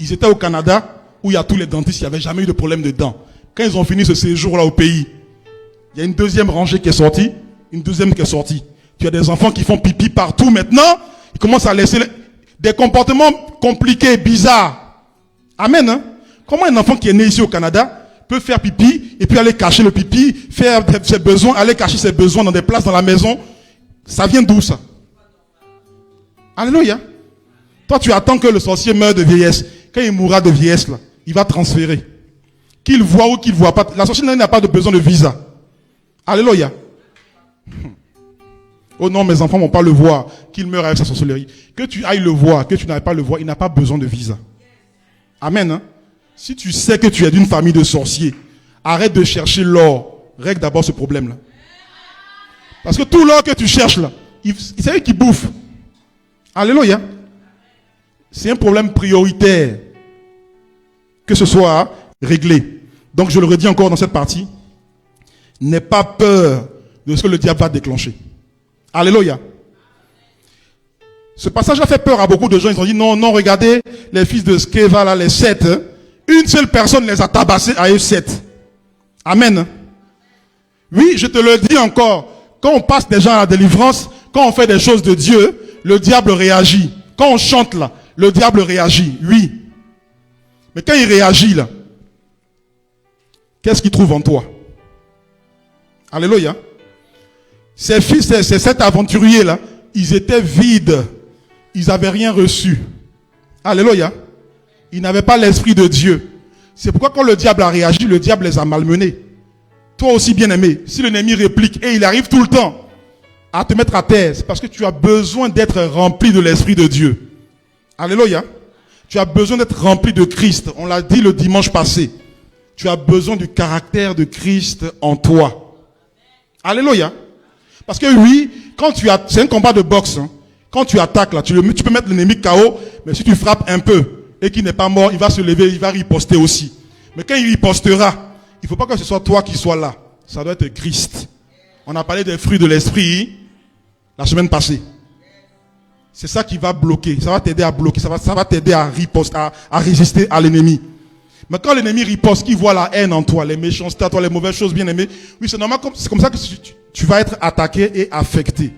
Ils étaient au Canada où il y a tous les dentistes, il n'y avait jamais eu de problème de dents. Quand ils ont fini ce séjour-là au pays, il y a une 2e rangée qui est sortie, une 2e qui est sortie. Tu as des enfants qui font pipi partout maintenant, ils commencent à laisser des comportements compliqués, bizarres. Amen. Hein? Comment un enfant qui est né ici au Canada peut faire pipi et puis aller cacher le pipi, faire ses besoins, aller cacher ses besoins dans des places dans la maison? Ça vient d'où ça? Alléluia. Toi, tu attends que le sorcier meure de vieillesse. Quand il mourra de vieillesse, là, il va transférer. Qu'il voit ou qu'il ne voit pas. La sorcière n'a pas de besoin de visa. Alléluia. Oh non, mes enfants ne vont pas le voir. Qu'il meure avec sa sorcellerie. Que tu ailles le voir, que tu n'ailles pas le voir, il n'a pas besoin de visa. Amen. Hein? Si tu sais que tu es d'une famille de sorciers, arrête de chercher l'or. Règle d'abord ce problème-là. Parce que tout l'or que tu cherches là, c'est eux qui bouffent. Alléluia. C'est un problème prioritaire que ce soit réglé. Donc je le redis encore dans cette partie. N'aie pas peur de ce que le diable va déclencher. Alléluia. Ce passage a fait peur à beaucoup de gens. Ils ont dit non, non, regardez, les fils de Sceva, là, les 7. Une seule personne les a tabassés à eux 7. Amen. Oui, je te le dis encore. Quand on passe des gens à la délivrance, quand on fait des choses de Dieu, le diable réagit. Quand on chante là, le diable réagit, oui. Mais quand il réagit là, qu'est-ce qu'il trouve en toi? Alléluia. Ces fils, ces 7 aventuriers là, ils étaient vides. Ils n'avaient rien reçu. Alléluia. Ils n'avaient pas l'esprit de Dieu. C'est pourquoi quand le diable a réagi, le diable les a malmenés. Toi aussi bien aimé, si l'ennemi réplique et il arrive tout le temps à te mettre à terre, c'est parce que tu as besoin d'être rempli de l'esprit de Dieu. Alléluia. Tu as besoin d'être rempli de Christ. On l'a dit le dimanche passé. Tu as besoin du caractère de Christ en toi. Alléluia. Parce que oui, quand tu as, c'est un combat de boxe. Hein. Quand tu attaques là, tu peux mettre l'ennemi KO, mais si tu frappes un peu et qu'il n'est pas mort, il va se lever, il va riposter aussi. Mais quand il ripostera, il ne faut pas que ce soit toi qui sois là. Ça doit être Christ. On a parlé des fruits de l'esprit la semaine passée. C'est ça qui va bloquer. Ça va t'aider à bloquer. Ça va t'aider à riposter, à résister à l'ennemi. Mais quand l'ennemi riposte, qu'il voit la haine en toi, les méchancetés à toi, les mauvaises choses bien aimées, oui, c'est normal. C'est comme ça que tu vas être attaqué et affecté.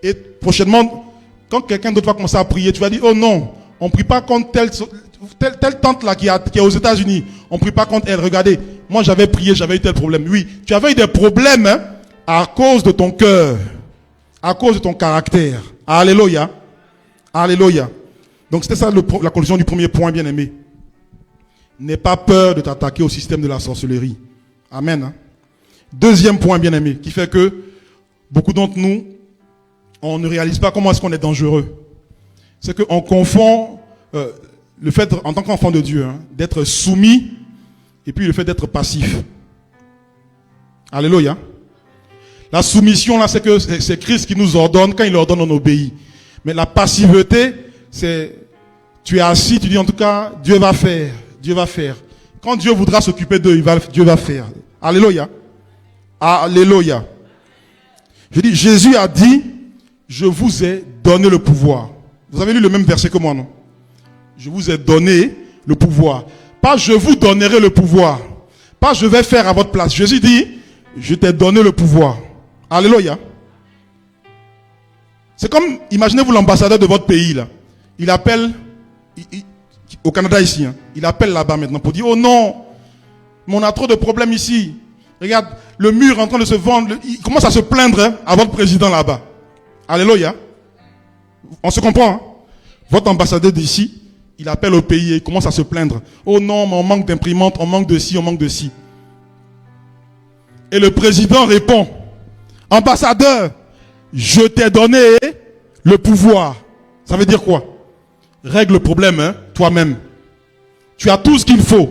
Et prochainement, quand quelqu'un d'autre va commencer à prier, tu vas dire, oh non, on ne prie pas contre telle tante là qui est aux États-Unis. On ne prie pas contre elle. Regardez, moi j'avais prié, j'avais eu tel problème. Oui, tu avais eu des problèmes hein, à cause de ton cœur, à cause de ton caractère. Alléluia. Alléluia. Donc c'était ça la conclusion du premier point, bien aimé. N'aie pas peur de t'attaquer au système de la sorcellerie. Amen. Hein? Deuxième point, bien aimé, qui fait que beaucoup d'entre nous, on ne réalise pas comment est-ce qu'on est dangereux. C'est qu'on confond le fait, en tant qu'enfant de Dieu, hein, d'être soumis et puis le fait d'être passif. Alléluia. La soumission, là, c'est que c'est Christ qui nous ordonne. Quand il ordonne, on obéit. Mais la passivité, c'est tu es assis, tu dis en tout cas, Dieu va faire. Dieu va faire. Quand Dieu voudra s'occuper d'eux, Dieu va faire. Alléluia. Alléluia. Je dis, Jésus a dit, je vous ai donné le pouvoir. Vous avez lu le même verset que moi, non? Je vous ai donné le pouvoir. Pas je vous donnerai le pouvoir. Pas je vais faire à votre place. Jésus dit, je t'ai donné le pouvoir. Alléluia. C'est comme, imaginez-vous l'ambassadeur de votre pays, là. Il appelle, au Canada ici, hein, il appelle là-bas maintenant pour dire, oh non, mais on a trop de problèmes ici. Regarde, le mur est en train de se vendre. Il commence à se plaindre hein, à votre président là-bas. Alléluia. On se comprend. Hein? Votre ambassadeur d'ici, il appelle au pays et il commence à se plaindre. Oh non, mais on manque d'imprimantes, on manque de ci, on manque de ci. Et le président répond, ambassadeur, je t'ai donné le pouvoir. Ça veut dire quoi? Règle le problème hein, toi-même. Tu as tout ce qu'il faut.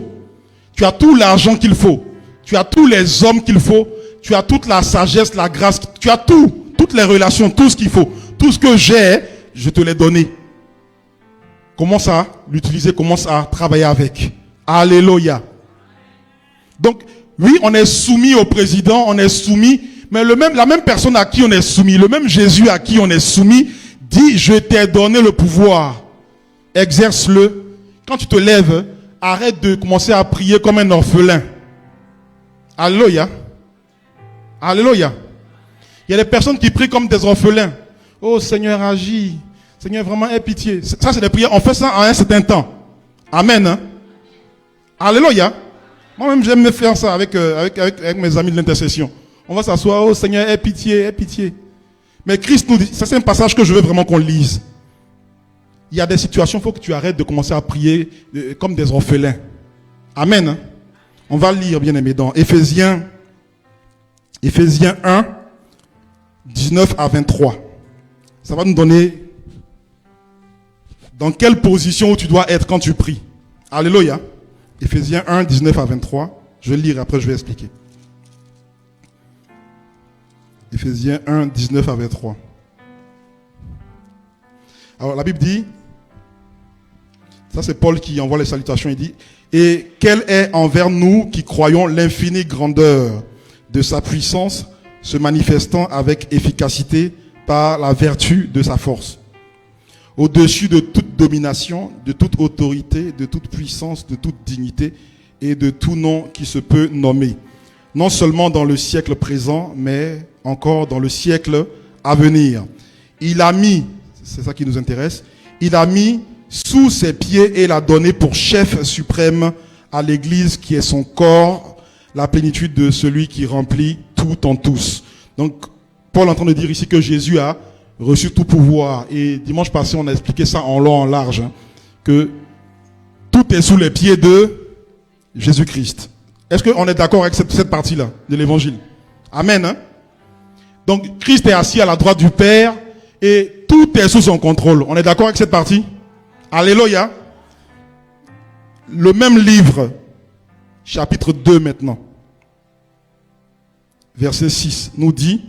Tu as tout l'argent qu'il faut. Tu as tous les hommes qu'il faut. Tu as toute la sagesse, la grâce. Tu as tout. Toutes les relations, tout ce qu'il faut. Tout ce que j'ai, je te l'ai donné. Commence à l'utiliser, commence à travailler avec. Alléluia. Donc, oui, on est soumis au président, on est soumis. Mais la même personne à qui on est soumis, le même Jésus à qui on est soumis, dit, je t'ai donné le pouvoir. Exerce-le. Quand tu te lèves, arrête de commencer à prier comme un orphelin. Alléluia. Alléluia. Il y a des personnes qui prient comme des orphelins. Oh Seigneur, agis. Seigneur, vraiment, aie pitié. Ça, c'est des prières. On fait ça en un certain temps. Amen. Hein? Alléluia. Moi-même, j'aime faire ça avec mes amis de l'intercession. On va s'asseoir. Oh Seigneur, aie pitié, aie pitié. Mais Christ nous dit, ça c'est un passage que je veux vraiment qu'on lise. Il y a des situations, il faut que tu arrêtes de commencer à prier comme des orphelins. Amen. Hein? On va lire, bien aimé, dans Éphésiens 1, 19 à 23. Ça va nous donner dans quelle position où tu dois être quand tu pries. Alléluia. Éphésiens 1, 19 à 23. Je vais lire, après je vais expliquer. Éphésiens 1, 19 à 23. Alors la Bible dit, ça c'est Paul qui envoie les salutations, il dit, et quelle est envers nous qui croyons l'infinie grandeur de sa puissance se manifestant avec efficacité par la vertu de sa force, au-dessus de toute domination, de toute autorité, de toute puissance, de toute dignité et de tout nom qui se peut nommer, non seulement dans le siècle présent, mais encore dans le siècle à venir. Il a mis, c'est ça qui nous intéresse, il a mis sous ses pieds et l'a donné pour chef suprême à l'Église qui est son corps, la plénitude de celui qui remplit tout en tous. Donc, Paul est en train de dire ici que Jésus a reçu tout pouvoir. Et dimanche passé, on a expliqué ça en long, en large, hein, que tout est sous les pieds de Jésus-Christ. Est-ce qu'on est d'accord avec cette partie-là de l'évangile? Amen. Hein? Donc, Christ est assis à la droite du Père et tout est sous son contrôle. On est d'accord avec cette partie? Alléluia. Le même livre, chapitre 2 maintenant, verset 6, nous dit,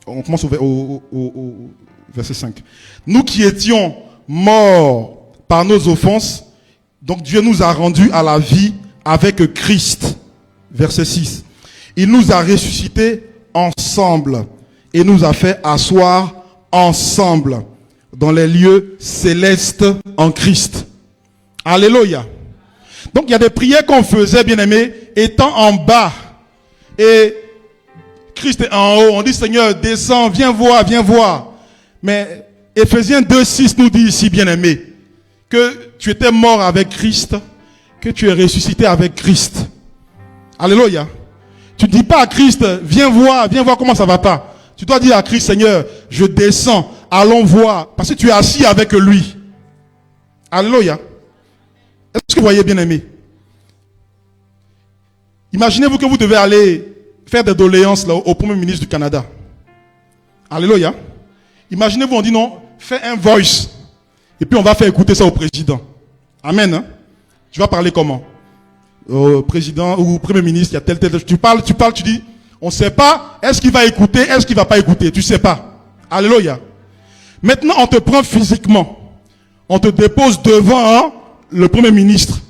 on commence au verset 5. Nous qui étions morts par nos offenses, donc Dieu nous a rendus à la vie avec Christ. Verset 6. Il nous a ressuscités ensemble et nous a fait asseoir ensemble dans les lieux célestes en Christ. Alléluia. Donc il y a des prières qu'on faisait, bien aimés, étant en bas. Et Christ est en haut. On dit, Seigneur, descends, viens voir, viens voir. Mais Éphésiens 2:6 nous dit ici, bien aimé, que tu étais mort avec Christ, que tu es ressuscité avec Christ. Alléluia. Tu ne dis pas à Christ, viens voir comment ça va pas. Tu dois dire à Christ, Seigneur, je descends, allons voir, parce que tu es assis avec lui. Alléluia. Est-ce que vous voyez, bien aimé? Imaginez-vous que vous devez aller faire des doléances là, au Premier ministre du Canada. Alléluia. Imaginez-vous, on dit non, fais un voice. Et puis on va faire écouter ça au président. Amen. Hein? Tu vas parler comment? Au président ou au Premier ministre, il y a tel. Tu parles, tu dis, on ne sait pas, est-ce qu'il va écouter, est-ce qu'il ne va pas écouter? Tu ne sais pas. Alléluia. Maintenant, on te prend physiquement. On te dépose devant le Premier ministre.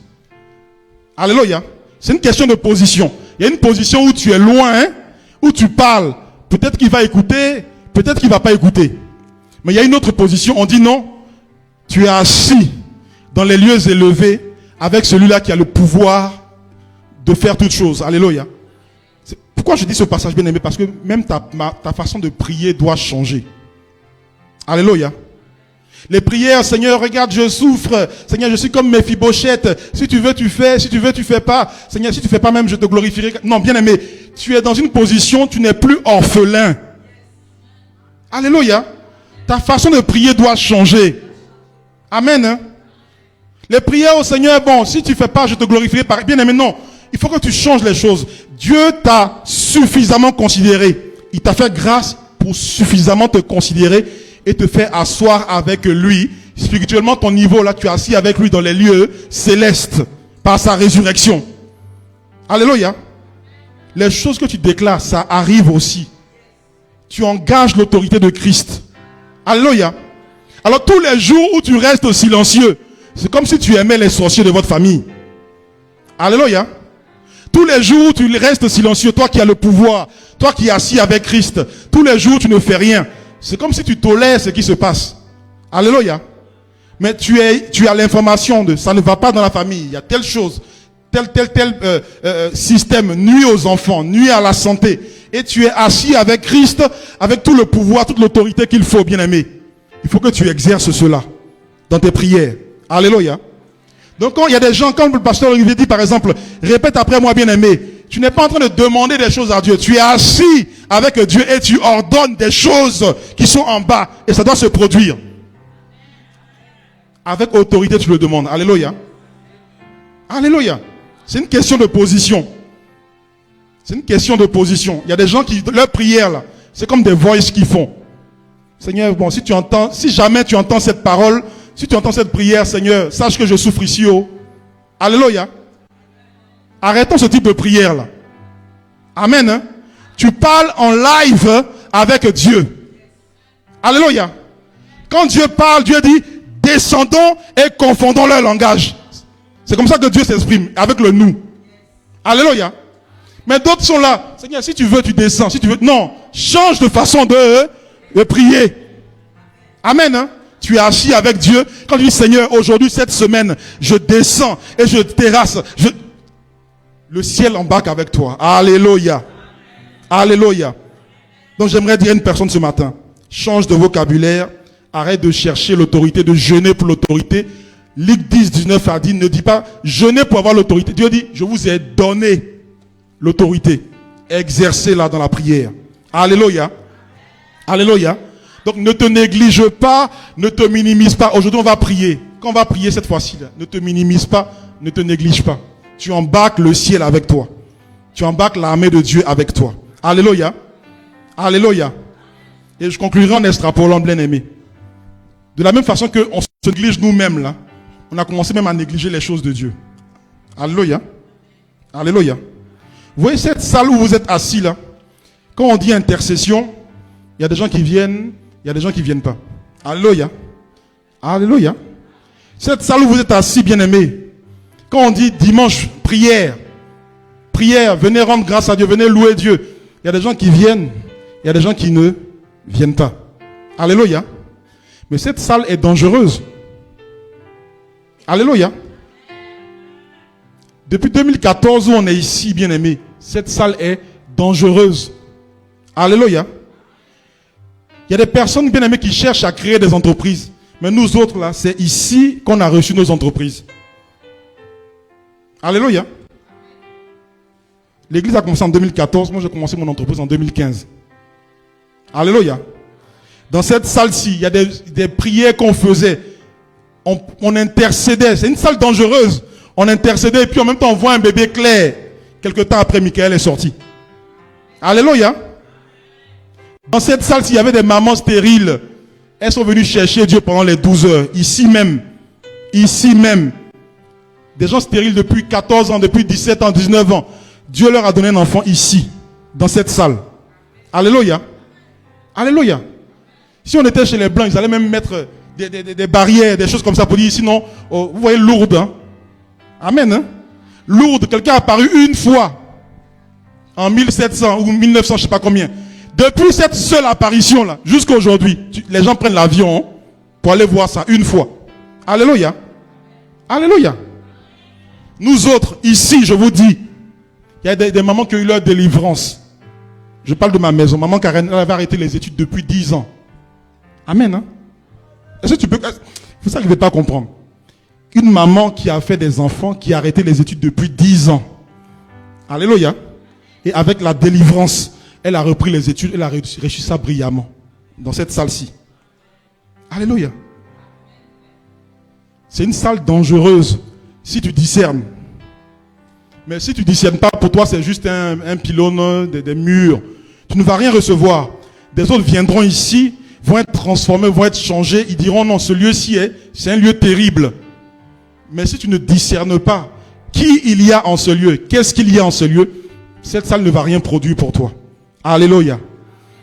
Alléluia. C'est une question de position. Il y a une position où tu es loin, hein, où tu parles. Peut-être qu'il va écouter, peut-être qu'il ne va pas écouter. Mais il y a une autre position, on dit non, tu es assis dans les lieux élevés avec celui-là qui a le pouvoir de faire toutes choses. Alléluia. Pourquoi je dis ce passage, bien aimé? Parce que même ta façon de prier doit changer. Alléluia. Les prières, Seigneur, regarde, je souffre. Seigneur, je suis comme Méphibosheth. Si tu veux, tu fais. Si tu veux, tu fais pas. Seigneur, si tu fais pas même, je te glorifierai. Non, bien aimé, tu es dans une position, tu n'es plus orphelin. Alléluia. Ta façon de prier doit changer. Amen. Hein? Les prières au Seigneur, bon, si tu fais pas, je te glorifierai. Bien aimé, non. Il faut que tu changes les choses. Dieu t'a suffisamment considéré. Il t'a fait grâce pour suffisamment te considérer et te faire asseoir avec lui. Spirituellement, ton niveau, là, tu es assis avec lui dans les lieux célestes par sa résurrection. Alléluia. Les choses que tu déclares, ça arrive aussi. Tu engages l'autorité de Christ. Alléluia. Alors tous les jours où tu restes silencieux, c'est comme si tu aimais les sorciers de votre famille. Alléluia. Tous les jours où tu restes silencieux, toi qui as le pouvoir, toi qui es assis avec Christ, tous les jours tu ne fais rien. C'est comme si tu tolères ce qui se passe. Alléluia. Mais tu as l'information de ça ne va pas dans la famille. Il y a telle chose, tel système nuit aux enfants, nuit à la santé. Et tu es assis avec Christ, avec tout le pouvoir, toute l'autorité qu'il faut, bien aimé. Il faut que tu exerces cela dans tes prières. Alléluia. Donc quand il y a des gens, comme le pasteur Olivier dit par exemple, répète après moi, bien aimé. Tu n'es pas en train de demander des choses à Dieu. Tu es assis avec Dieu et tu ordonnes des choses qui sont en bas. Et ça doit se produire. Avec autorité, tu le demandes. Alléluia. Alléluia. C'est une question de position. C'est une question de position. Il y a des gens qui, leur prière là, c'est comme des voices qu'ils font. Seigneur, bon, si jamais tu entends cette parole, si tu entends cette prière, Seigneur, sache que je souffre ici. Oh. Alléluia. Arrêtons ce type de prière là. Amen. Hein? Tu parles en live avec Dieu. Alléluia. Quand Dieu parle, Dieu dit, descendons et confondons leur langage. C'est comme ça que Dieu s'exprime, avec le nous. Alléluia. Mais d'autres sont là. Seigneur, si tu veux, tu descends. Si tu veux, non. Change de façon de prier. Amen. Hein? Tu es assis avec Dieu. Quand tu dis, Seigneur, aujourd'hui, cette semaine, je descends et je terrasse. Le ciel embarque avec toi. Alléluia. Alléluia. Donc j'aimerais dire à une personne ce matin, change de vocabulaire, arrête de chercher l'autorité, de jeûner pour l'autorité. Luc 10, 19 a dit, ne dis pas, jeûnez pour avoir l'autorité. Dieu dit, je vous ai donné l'autorité. Exercez-la dans la prière. Alléluia. Alléluia. Donc ne te néglige pas, ne te minimise pas. Aujourd'hui on va prier. Quand on va prier cette fois-ci, ne te minimise pas, ne te néglige pas. Tu embarques le ciel avec toi. Tu embarques l'armée de Dieu avec toi. Alléluia. Alléluia. Et je conclurai en extrapolant, bien aimé. De la même façon qu'on se néglige nous-mêmes là, on a commencé même à négliger les choses de Dieu. Alléluia. Alléluia. Vous voyez cette salle où vous êtes assis là, quand on dit intercession, il y a des gens qui viennent, il y a des gens qui ne viennent pas. Alléluia. Alléluia. Cette salle où vous êtes assis, bien aimé, quand on dit dimanche, prière, prière, venez rendre grâce à Dieu, venez louer Dieu. Il y a des gens qui viennent, il y a des gens qui ne viennent pas. Alléluia. Mais cette salle est dangereuse. Alléluia. Depuis 2014 où on est ici, bien aimé, cette salle est dangereuse. Alléluia. Il y a des personnes, bien aimées, qui cherchent à créer des entreprises. Mais nous autres, là, c'est ici qu'on a reçu nos entreprises. Alléluia. L'église a commencé en 2014. Moi, j'ai commencé mon entreprise en 2015. Alléluia. Dans cette salle-ci, il y a des prières qu'on faisait. On intercédait. C'est une salle dangereuse. On intercédait et puis en même temps, on voit un bébé clair. Quelque temps après, Michael est sorti. Alléluia. Dans cette salle-ci, il y avait des mamans stériles. Elles sont venues chercher Dieu pendant les 12 heures. Ici même. Ici même. Des gens stériles depuis 14 ans, depuis 17 ans, 19 ans. Dieu leur a donné un enfant ici, dans cette salle. Alléluia. Alléluia. Si on était chez les Blancs, ils allaient même mettre des barrières, des choses comme ça pour dire, sinon, oh, vous voyez, Lourdes. Hein? Amen. Hein? Lourdes, quelqu'un a apparu une fois, en 1700 ou 1900, je ne sais pas combien. Depuis cette seule apparition-là, jusqu'à aujourd'hui, les gens prennent l'avion hein, pour aller voir ça une fois. Alléluia. Alléluia. Nous autres, ici, je vous dis, il y a des mamans qui ont eu leur délivrance. Je parle de ma maison. Maman Karen, elle avait arrêté les études depuis 10 ans. Amen. Hein? Est-ce que tu peux... Vous n'arrivez pas à comprendre. Une maman qui a fait des enfants, qui a arrêté les études depuis 10 ans. Alléluia. Et avec la délivrance, elle a repris les études, elle a réussi ça brillamment. Dans cette salle-ci. Alléluia. C'est une salle dangereuse si tu discernes. Mais si tu ne discernes pas, pour toi c'est juste un pylône, des murs. Tu ne vas rien recevoir. Des autres viendront ici, vont être transformés, vont être changés. Ils diront non, ce lieu-ci, c'est un lieu terrible. Mais si tu ne discernes pas qui il y a en ce lieu, qu'est-ce qu'il y a en ce lieu, cette salle ne va rien produire pour toi. Alléluia.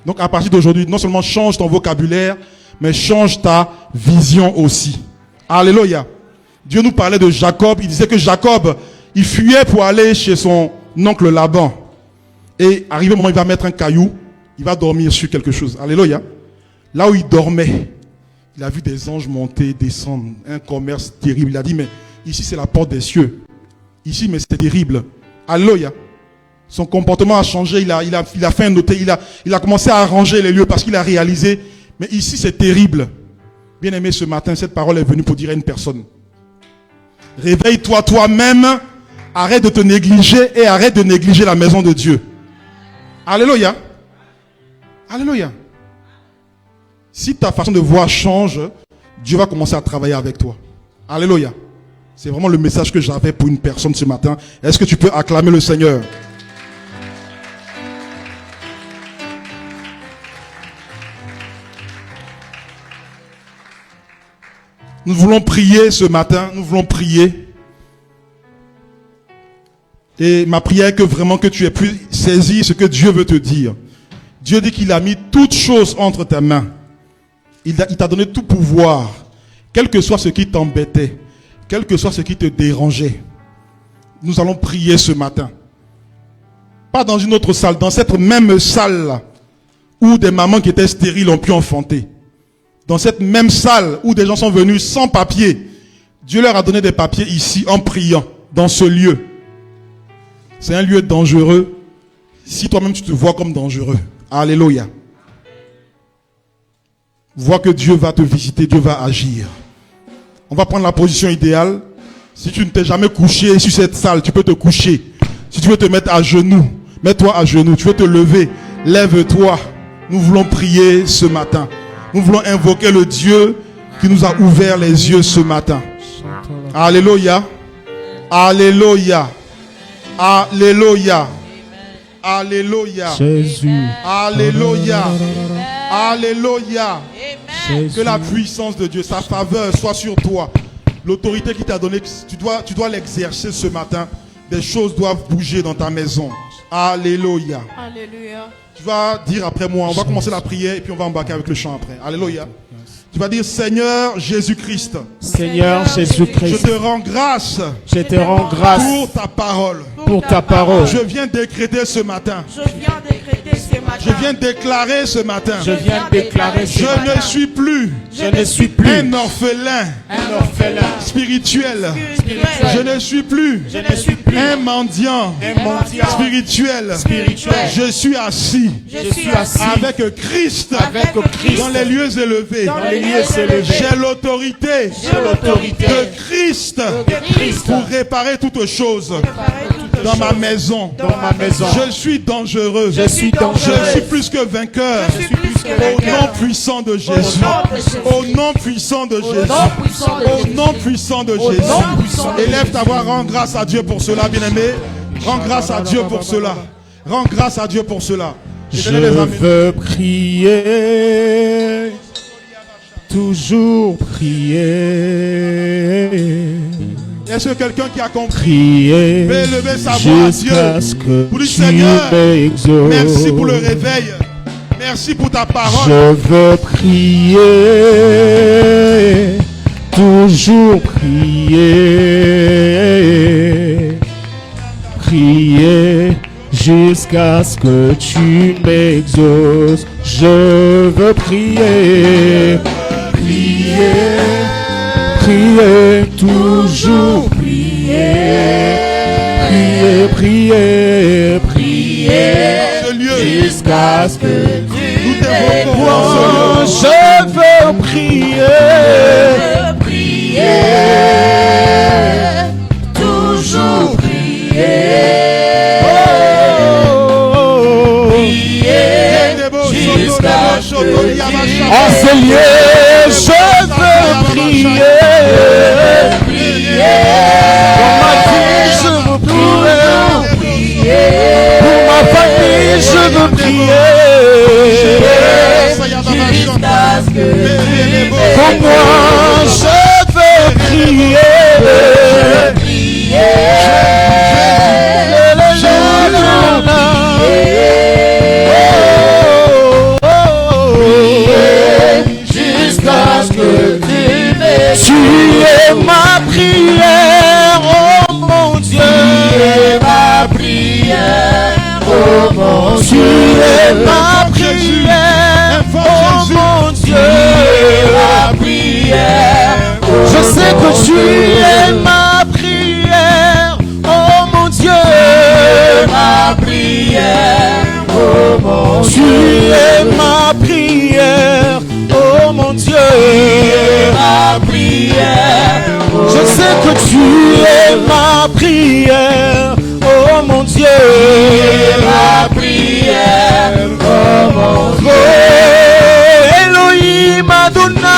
Donc à partir d'aujourd'hui, non seulement change ton vocabulaire, mais change ta vision aussi. Alléluia. Dieu nous parlait de Jacob. Il disait que Jacob, il fuyait pour aller chez son oncle Laban. Et arrivé au moment où il va mettre un caillou, il va dormir sur quelque chose. Alléluia. Là où il dormait, il a vu des anges monter, descendre, un commerce terrible. Il a dit, mais ici c'est la porte des cieux. Ici, mais c'est terrible. Alléluia. Son comportement a changé, il a fait un hôtel, il a commencé à arranger les lieux parce qu'il a réalisé, mais ici c'est terrible. Bien aimé, ce matin, cette parole est venue pour dire à une personne. Réveille-toi toi-même, arrête de te négliger et arrête de négliger la maison de Dieu. Alléluia. Alléluia. Si ta façon de voir change, Dieu va commencer à travailler avec toi. Alléluia. C'est vraiment le message que j'avais pour une personne ce matin. Est-ce que tu peux acclamer le Seigneur? Nous voulons prier ce matin, nous voulons prier. Et ma prière est que vraiment que tu aies pu saisir ce que Dieu veut te dire. Dieu dit qu'il a mis toutes choses entre tes mains. Il t'a donné tout pouvoir. Quel que soit ce qui t'embêtait, quel que soit ce qui te dérangeait. Nous allons prier ce matin. Pas dans une autre salle, dans cette même salle où des mamans qui étaient stériles ont pu enfanter. Dans cette même salle où des gens sont venus sans papier. Dieu leur a donné des papiers ici en priant, dans ce lieu. C'est un lieu dangereux. Si toi-même tu te vois comme dangereux. Alléluia. Vois que Dieu va te visiter, Dieu va agir. On va prendre la position idéale. Si tu ne t'es jamais couché sur cette salle, tu peux te coucher. Si tu veux te mettre à genoux, mets-toi à genoux. Tu veux te lever, lève-toi. Nous voulons prier ce matin. Nous voulons invoquer le Dieu qui nous a ouvert les yeux ce matin. Alléluia. Alléluia. Alléluia. Alléluia. Jésus. Alléluia. Alléluia. Jésus. Que la puissance de Dieu, sa faveur soit sur toi. L'autorité qu'il t'a donnée, tu dois l'exercer ce matin. Des choses doivent bouger dans ta maison. Alléluia. Alléluia. Tu vas dire après moi, on va commencer la prière et puis on va embarquer avec le chant après. Alléluia. Tu vas dire, Seigneur Jésus-Christ, Seigneur je Jésus-Christ, te rends grâce je te rends grâce pour ta parole. pour ta parole. Je viens décréter ce matin. Je viens décréter ce matin. Je viens déclarer ce matin. Je viens déclarer ce Je matin. ne suis plus Je ne suis plus un orphelin un orphelin spirituel. Spirituel. Je ne suis plus Je ne suis plus un mendiant un mendiant spirituel. spirituel. Je suis assis Je suis assis avec Christ Avec Christ dans les lieux élevés. dans les lieux élevés. J'ai l'autorité J'ai l'autorité de Christ de Christ pour réparer toutes choses dans ma maison. dans ma maison. Je suis dangereux. Je suis dangereux. Je suis plus que vainqueur. Je suis plus que Au nom vainqueur. puissant de Jésus. nom de Jésus. Au nom puissant de Jésus. nom puissant de Au Jésus. nom puissant de nom Jésus. puissant de Élève ta voix, rends grâce à Dieu pour cela, bien-aimé. Rends grâce à Dieu pour cela. Rends grâce à Dieu pour cela. Et Je donnez les amis. veux prier, toujours prier, Est-ce que quelqu'un qui a compris prier peut élever sa voix à Dieu jusqu'à ce que pour dire, tu Seigneur, m'exauces. merci pour le réveil. Merci pour ta parole. Je veux prier, toujours prier, prier jusqu'à ce que tu m'exauces. Je veux prier, prier, prier, toujours prier, prier, prier, prier Ce lieu, jusqu'à ce que nous t'évoquons dans ce lieu. je veux prier. Toujours prier. En ce lieu, je veux prier. Pour ma vie, je veux prier. Pour ma famille, je veux prier. Pour moi, je veux prier. Tu es ma prière, oh mon Dieu. Tu es ma prière, oh mon Dieu. Tu es ma prière, oh mon Dieu. Ma prière. Je sais que tu es ma prière, oh mon Dieu. Ma prière, oh mon Dieu. Tu es ma prière, oh mon Dieu. Ma prière. Je sais que tu es ma prière, oh mon Dieu. Ma prière, oh mon Dieu. Oh, Elohim Adonai.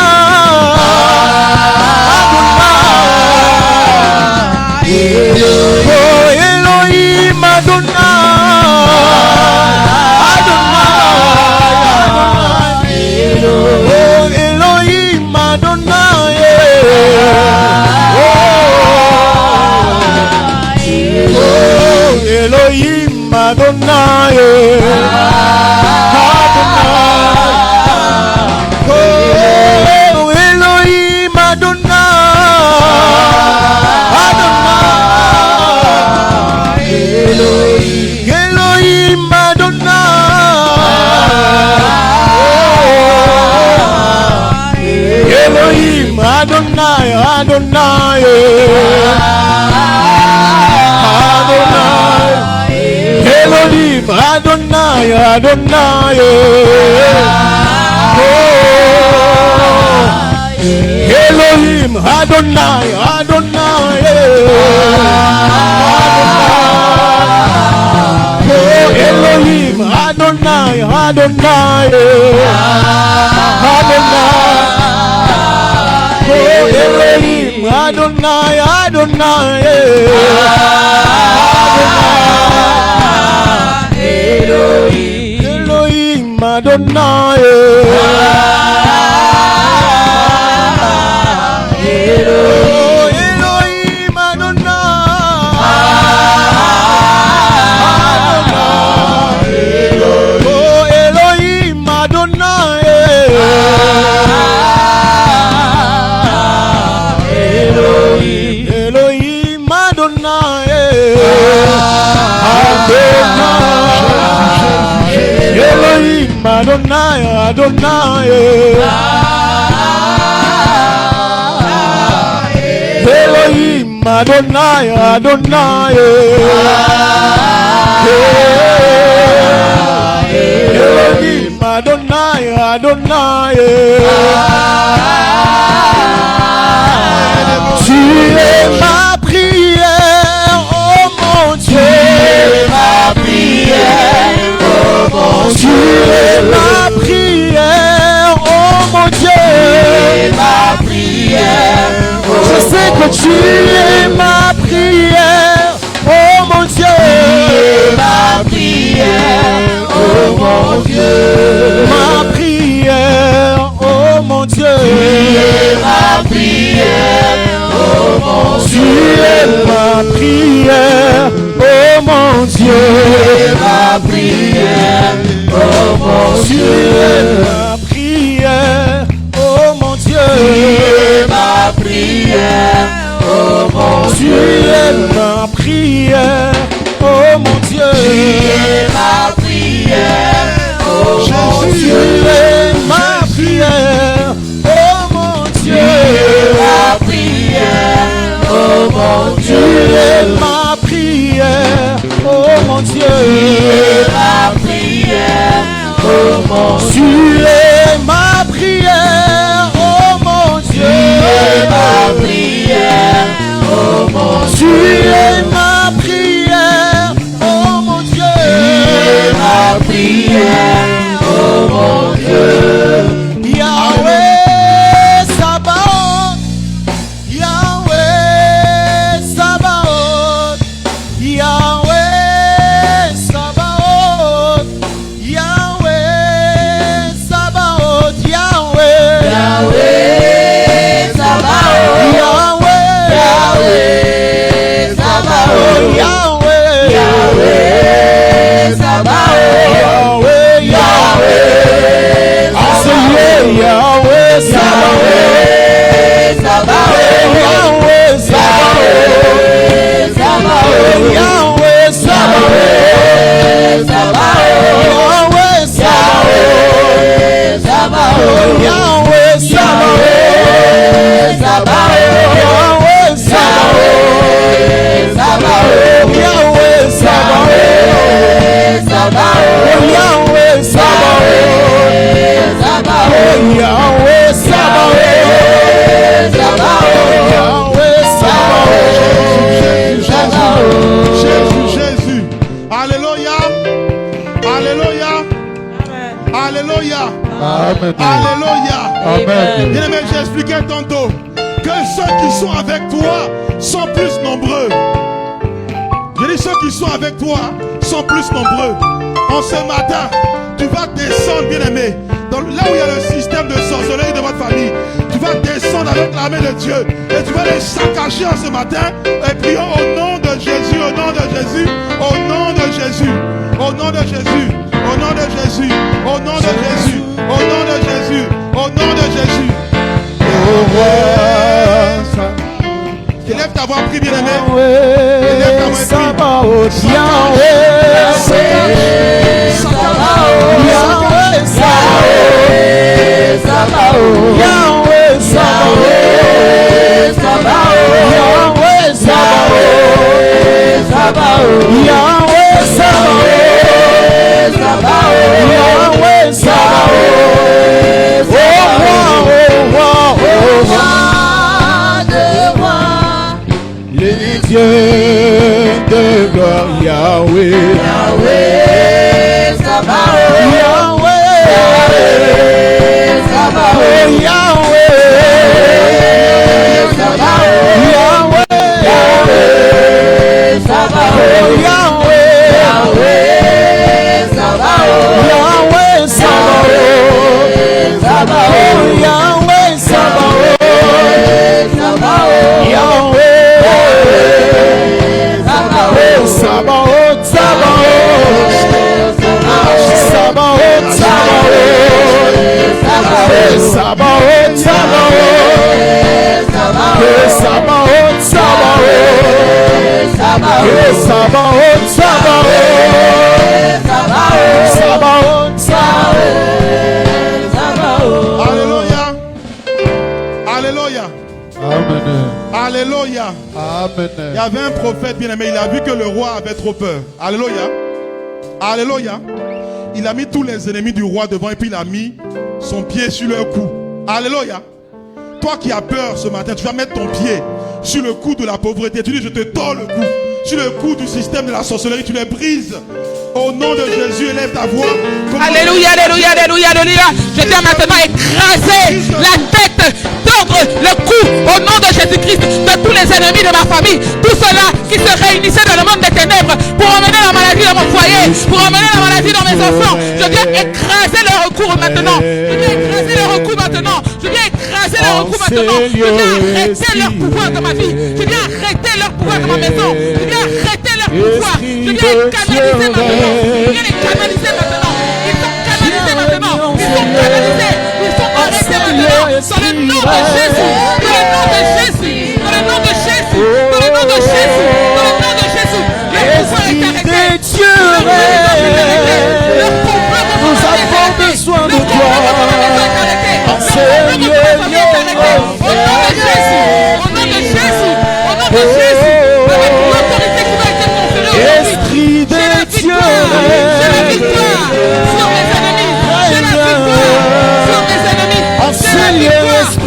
Oh, Elohim Adonai. Oh, Elohim Adonai. Elohim Adonai. Oh, Elohim Adonai. Elohim Adonai. Elohim Adonai. Adonai. Elohim Adonai, Adonai. Oh, Elohim Adonai, Adonai. Oh, Elohim Adonai, Adonai. Oh, Elohim Adonai, Adonai. Elohim Adonai. Elohim Adonai. Oh, Elohim Adonai. Elohim Adonai. Elohim Adonai, Adonai. Elohim Adonai, Adonai. Elohim Adonai, Adonai. Tu es ma prière, oh mon Dieu. Ma prière, oh mon Dieu. Tu es ma prière, oh mon Dieu. Ma prière, je sais que tu es ma prière, oh mon Dieu. Ma prière, oh mon Dieu. Ma prière, oh mon Dieu. Ma prière, oh mon Dieu. Tu es ma prière, oh mon Dieu. Ma prière, oh mon Dieu. Ma prière, oh mon Dieu. Ma prière, oh mon Dieu. Ma prière, oh mon Dieu. Ma prière, oh mon Dieu. Ma prière, oh mon Dieu. Ma prière, oh mon Dieu. Ma prière, oh mon Dieu. Ma prière, oh mon Dieu. Tu es ma prière, Jésus. Alléluia. Alléluia. Alléluia. Amen. Alléluia. Amen. Bien aimé, j'ai expliqué tantôt que ceux qui sont avec toi sont plus nombreux. Je dis ceux qui sont avec toi sont plus nombreux. En ce matin, tu vas descendre, bien aimé, là où il y a le système de sorcellerie de votre famille. Tu vas descendre avec l'armée de Dieu et tu vas les saccager en ce matin. Et prions au nom de Jésus, au nom de Jésus, au nom de Jésus, au nom de Jésus, au nom de Jésus, au nom de Jésus, au nom de Jésus, au nom de Jésus. Élève ta voix, prie, bien aimé. Élève ta voix, les dieux de gloire, Yahweh, Yahweh, Sabaoth, Yahweh, Sabaoth, Yahweh, Sabaoth, Yahweh, Sabaoth, Yahweh, Sabaoth, Yahweh, Sabaoth, Sabaoth, Yahweh, Sabaoth, Sabaoth, Yahweh, Sabaoth, Sabaoth, Sabaoth, Sabaoth, Sabaoth, Alléluia. Alléluia. Amen. Alléluia. Amen. Il y avait un prophète bien aimé, il a vu que le roi avait trop peur. Alléluia. Alléluia. Il a mis tous les ennemis du roi devant et puis il a mis son pied sur leur cou. Alléluia. Toi qui as peur ce matin, tu vas mettre ton pied sur le cou de la pauvreté. Tu dis, je te tords le cou. Sur le cou du système de la sorcellerie, tu les brises. Au nom de Jésus, élève ta voix. Alléluia, alléluia, alléluia, alléluia. Je viens maintenant écraser la tête, tordre le cou au nom de Jésus-Christ de tous les ennemis de ma famille. Tous ceux-là qui se réunissaient dans le monde des ténèbres pour emmener la maladie dans mon foyer, pour emmener la maladie dans mes enfants. Je viens écraser leur recours maintenant. Je viens écraser leur recours maintenant. Je viens écraser leur recours maintenant. Je viens arrêter leur pouvoir dans ma vie. Je viens arrêter leur pouvoir dans ma maison. Je viens arrêter leur pouvoir. Je viens les canaliser maintenant. Je viens les canaliser maintenant. Ils sont canalisés maintenant. Ils sont canalisés. Ils sont arrêtés maintenant. Dans le nom de Jésus. Dans le nom de Jésus. Dans le nom de Jésus. Dans le nom de Jésus. Dans le nom de Jésus. Leur pouvoir est arrêté. Leur pouvoir dans ma maison est arrêté. besoin de Leur pouvoir dans ma maison est arrêté. Leur pouvoir dans ma famille est arrêté. Au nom de Jésus. Au nom de Jésus. Au nom de Jésus. Avec l'autorité qui m'a été conférée aujourd'hui. Esprit de Dieu, J'ai la victoire sur mes ennemis. J'ai la victoire sur mes ennemis. J'ai la victoire sur les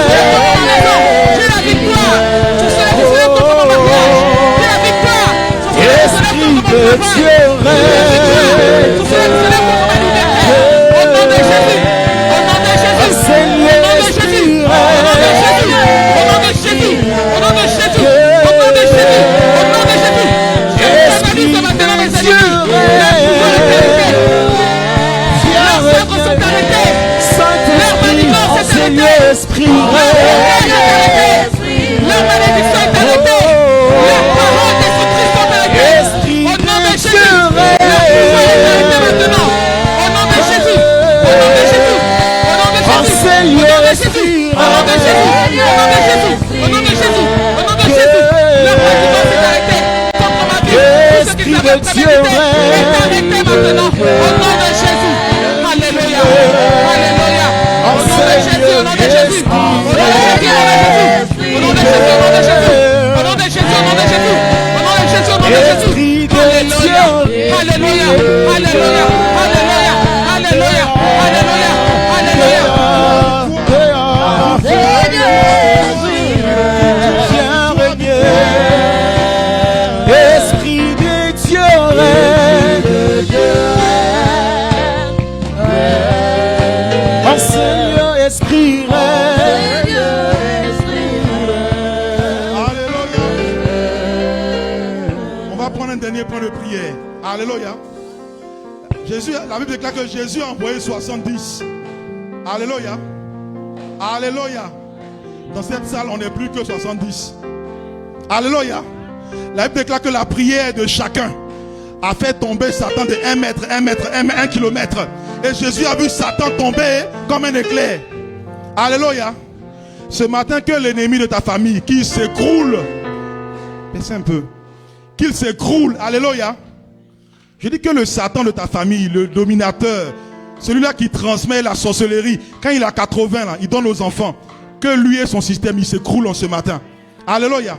ennemis contre ma maison. J'ai la victoire sur ceux qui se lèvent contre mon mariage. J'ai la victoire sur ceux qui se lèvent contre mon travail. J'ai la victoire sur ceux qui se lèvent contre ma liberté. Au nom de Jésus. Au nom de Jésus. Au nom de Jésus. Au nom de Jésus. Au nom de Jésus. Au nom de Jésus. Au nom de Jésus. Au nom de Jésus. Je canalise maintenant mes ennemis. Leur pouvoir est arrêté. Leurs œuvres sont arrêtées. Leur manigance est arrêtée. Esprit, Leur langage est arrêté. Leur malédiction est arrêtée. Leurs paroles destructrices sont arrêtées. Au nom de Jésus. Leur pouvoir est arrêté maintenant. Au nom de Jésus. Au nom de Jésus. Au nom de Jésus. Alléluia. Alléluia. Alléluia. Alléluia. Alléluia. Viens régner. Esprit de Dieu règne. Enseigneur, esprit règne. Alléluia. On va prendre un dernier point de prière. Alléluia. Jésus, la Bible déclare que Jésus a envoyé 70. Alléluia. Alléluia. Dans cette salle, on n'est plus que 70. Alléluia. La Bible déclare que la prière de chacun a fait tomber Satan de 1 mètre, 1 kilomètre. Et Jésus a vu Satan tomber comme un éclair. Alléluia. Ce matin, que l'ennemi de ta famille, qu'il s'écroule. Baisse un peu. Qu'il s'écroule. Alléluia. Je dis que le Satan de ta famille, le dominateur, celui-là qui transmet la sorcellerie, quand il a 80, là, il donne aux enfants. Que lui et son système, il s'écroule en ce matin. Alléluia.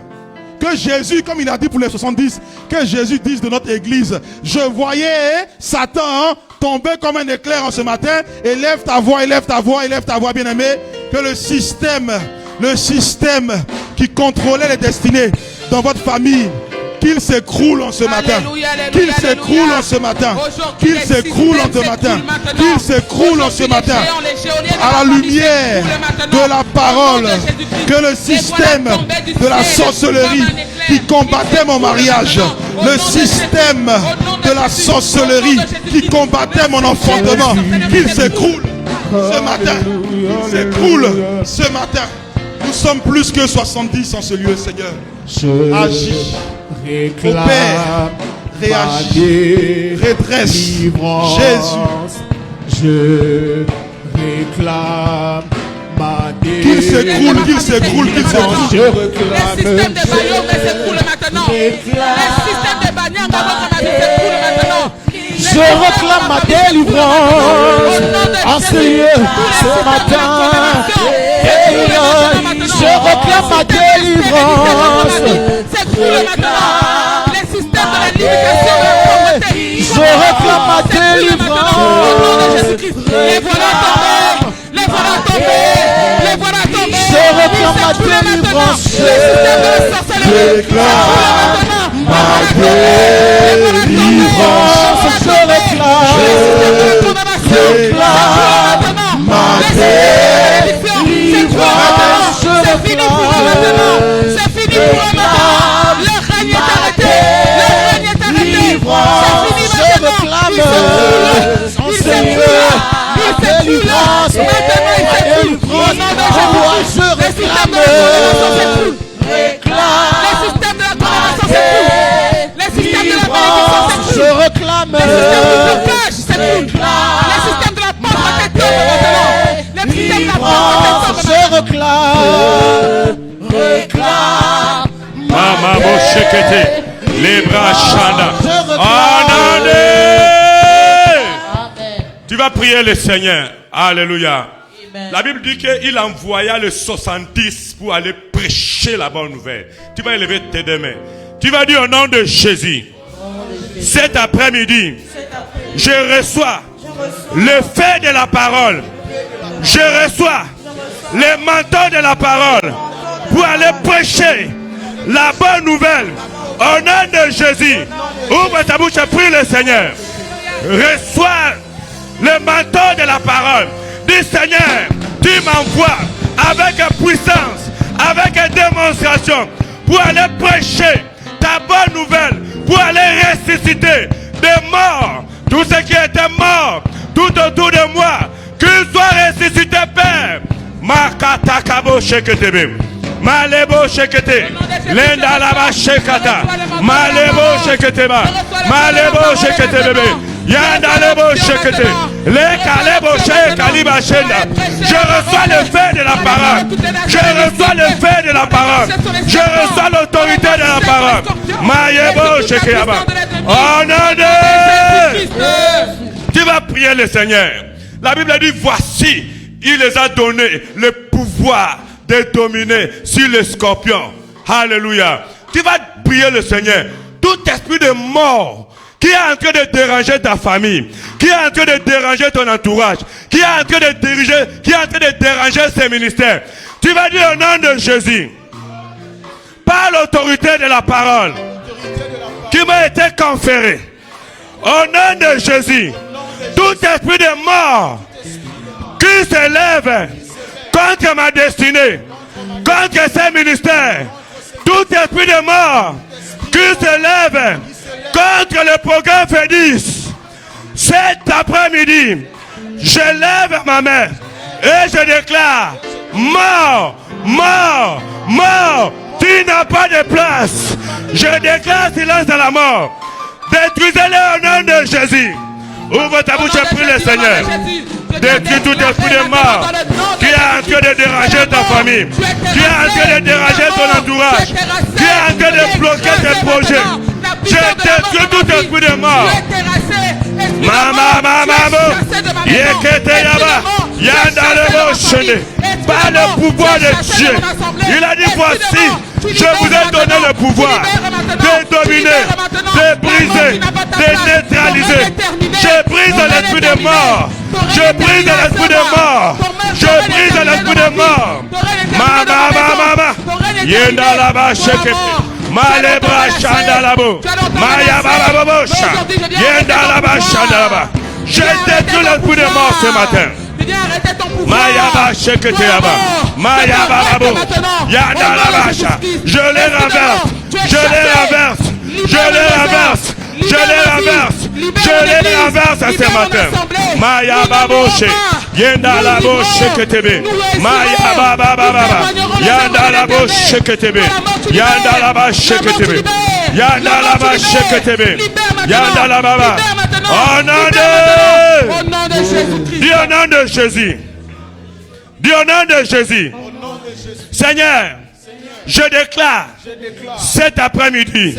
Que Jésus, comme il a dit pour les 70, que Jésus dise de notre église, je voyais Satan tomber comme un éclair en ce matin. Élève ta voix, élève ta voix, élève ta voix, bien-aimé. Que le système qui contrôlait les destinées dans votre famille, qu'il s'écroule en ce matin. Qu'il s'écroule en ce matin. Qu'il s'écroule en ce matin. Qu'il s'écroule en ce matin. À la lumière de la parole. Que le système de la sorcellerie qui combattait mon mariage, le système de la sorcellerie qui combattait mon enfantement, qu'il s'écroule ce matin. Qu'il s'écroule ce matin. Nous sommes plus que 70 en ce lieu, Seigneur. Agis. Opère, réagis, redresse, Jésus. Je réclame ma qu'il s'écroule, qu'il s'écroule, qu'il s'écroule. Je réclame. Le système de Bayonne s'écroule maintenant. Le système de Banyang s'écroule maintenant. Je réclame ma délivrance en ce lieu ce matin. Je réclame ma délivrance. S'écroule maintenant. Les systèmes de la limitation de la pauvreté. Je réclame ma délivrance. Au nom de Jésus-Christ. Les voilà tombés. Les voilà tombés. Les voilà tombés. Je réclame ma délivrance. Les systèmes de la sorcellerie. Ma délivrance. Je réclame. Ma délivrance. C'est fini pour eux maintenant. C'est fini pour eux maintenant. Le règne est arrêté. Le règne est arrêté. C'est fini maintenant. Il s'écroule. Il s'écroule. Maintenant il s'écroule. Au nom de Jésus. Les systèmes de la condamnation s'écroulent. Les systèmes de la condamnation s'écroulent. Les systèmes de la malédiction s'écroulent. Je réclame. Les systèmes du blocage s'écroulent. Les systèmes de la pauvreté tombent maintenant. Les systèmes de la pauvreté tombent maintenant. Je réclame. Mama Moshekete, les bras chanda. Tu vas prier le Seigneur. Alléluia. La Bible dit qu'il envoya les 70 pour aller prêcher la bonne nouvelle. Tu vas élever tes deux mains. Tu vas dire au nom de Jésus. Cet après-midi, je reçois le fait de la parole. Je reçois les manteaux de la parole pour aller prêcher la bonne nouvelle au nom de Jésus. Ouvre ta bouche et prie le Seigneur. Reçois le manteau de la parole. Dis Seigneur, tu m'envoies avec puissance, avec démonstration pour aller prêcher ta bonne nouvelle, pour aller ressusciter des morts, tous ceux qui étaient morts tout autour de moi, qu'ils soient ressuscités, Père. Makata kabo shekete, malebo shekete, lenda laba shekata, malebo shekete ba, malebo shekete bébé, yanda lebo shekete, le kalebo shekaliba shenda. Je reçois le fait de la parole, je reçois le fait de la parole, je reçois l'autorité de la parole. Mayebo shekeyaba. Oh non de, tu vas prier le Seigneur. La Bible dit voici. Il les a donné le pouvoir de dominer sur les scorpions. Alléluia. Tu vas prier le Seigneur. Tout esprit de mort qui est en train de déranger ta famille, qui est en train de déranger ton entourage, qui est en train de déranger ses ministères. Tu vas dire au nom de Jésus, par l'autorité de la parole qui m'a été conférée, au nom de Jésus, tout esprit de mort qui s'élève contre ma destinée, contre ses ministères, tout esprit de mort qui s'élève contre le programme FEDIS, cet après-midi, je lève ma main et je déclare, mort, mort, mort, tu n'as pas de place. Je déclare silence à la mort. Détruisez-le au nom de Jésus. Ouvre ta bouche et prie le Seigneur. Détruis tout esprit de mort qui est en train de déranger ta famille, qui est en train de déranger ton entourage, qui est en train de bloquer tes projets. Je détruis tout esprit de mort. Par le pouvoir de Dieu, il a dit voici, je vous ai donné le pouvoir de dominer, de briser, de neutraliser. Je brise l'esprit de mort. Je brise l'esprit de mort. Je brise l'esprit de mort. Mama. Yenda là-bas, cheke. Malebra chanda là-bas. Maya baba bosha. Yenda là-bas, chanda là-bas. Je détruis l'esprit de mort ce matin. Maya ba cheke te là-bas. Maya baba bo. Yanda là-bas. Je les renverse. Je les renverse. Je les renverse. Je les renverse. Je les renverse ce matin. Maya baboshe. Yenda la boshe ketebe. Maya baba baba. Yanda la boshe ketebe. Yanda la boshe ketebe. Yanda la boshe ketebe. Yanda la baba. Au nom de Jésus. Dis au nom de Jésus. Dis au nom de Jésus. Seigneur, je déclare cet après-midi,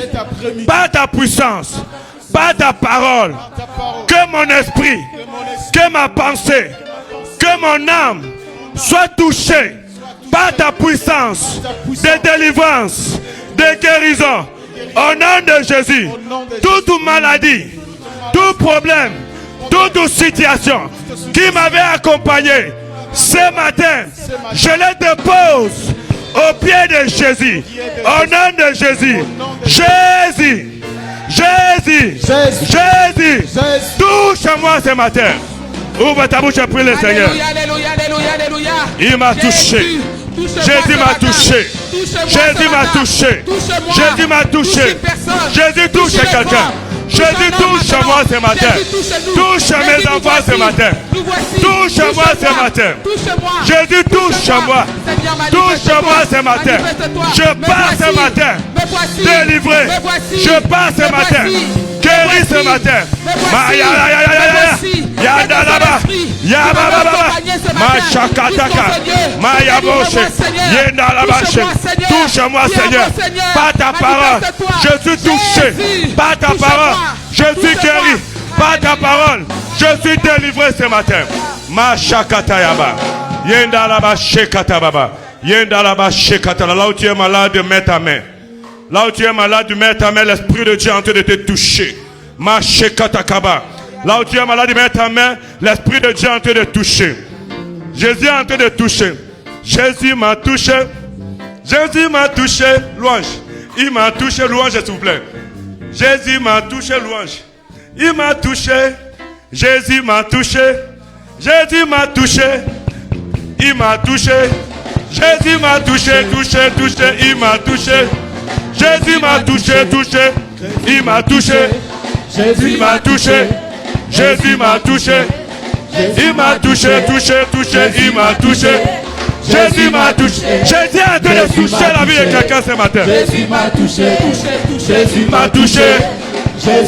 par ta puissance, par ta parole, que mon esprit, que ma pensée, que mon âme soit touchée par ta puissance de délivrance, de guérison. Au nom de Jésus, toute maladie, tout problème, toute situation qui m'avait accompagné ce matin, je les dépose au pied de Jésus. Au nom de Jésus. Jésus. Jésus. Jésus. Touche-moi ce matin. Ouvre ta bouche et prie le Seigneur. Il m'a touché. Jésus m'a touché. Jésus m'a touché. Jésus m'a touché. Jésus touche quelqu'un. Jésus touche-moi ce matin. Touche mes enfants ce matin. Touche-moi ce matin. Jésus touche-moi. Touche-moi ce matin. Je pars ce matin. Délivré. Je pars ce matin. Guéri ce matin. Yada là-bas. Yababa. Machakataka. Maya boshe. Yenda là-bas. Touche-moi Seigneur. Par ta parole. Je suis touché. Par ta parole. Je suis guéri. Par ta parole. Je suis délivré ce matin. Machakatayaba. Yenda là-bas. Shekatababa. Yenda là-bas. Shekatala. Là où tu es malade, mets ta main. Là où tu es malade, mets ta main. L'Esprit de Dieu est en train de te toucher. Machekatakaba. Là où tu es malade, mets ta main. L'Esprit de Dieu est en train de toucher. Jésus est en train de toucher. Jésus m'a touché. Jésus m'a touché. Louange. Il m'a touché. Louange, s'il vous plaît. Jésus m'a touché. Louange. Il m'a touché. Jésus m'a touché. Jésus m'a touché. Il m'a touché. Jésus m'a touché. Touché. Il m'a touché. Jésus m'a touché. Touché. Il m'a touché. Jésus m'a touché. Jésus m'a touché. Il m'a touché. Touché. Il m'a touché. Jésus m'a touché. Jésus est en train de toucher la vie de quelqu'un ce matin. Jésus m'a touché. Jésus m'a touché.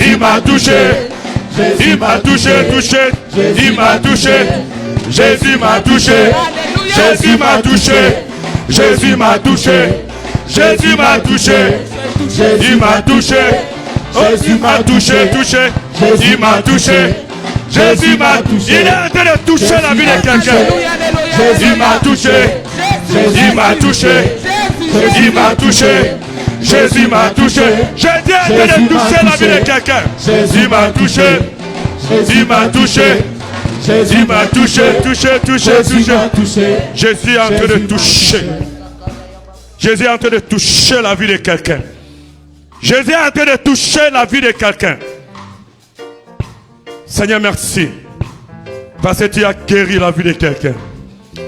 Il m'a touché. Il m'a touché. Il m'a touché. Jésus m'a touché. Jésus m'a touché. Jésus m'a touché. Jésus m'a touché. Il m'a touché. Jésus m'a touché. Il m'a touché. Jésus m'a touché. Il est en train de toucher la vie de quelqu'un. Il m'a touché. Il m'a touché. Il m'a touché. Jésus m'a touché. Jésus est en train de toucher la vie de quelqu'un. Jésus m'a touché. Jésus m'a touché. Jésus m'a touché. Touché. Jésus est en train de toucher. Jésus est en train de toucher la vie de quelqu'un. Jésus est en train de toucher la vie de quelqu'un. Seigneur, merci. Parce que tu as guéri la vie de quelqu'un.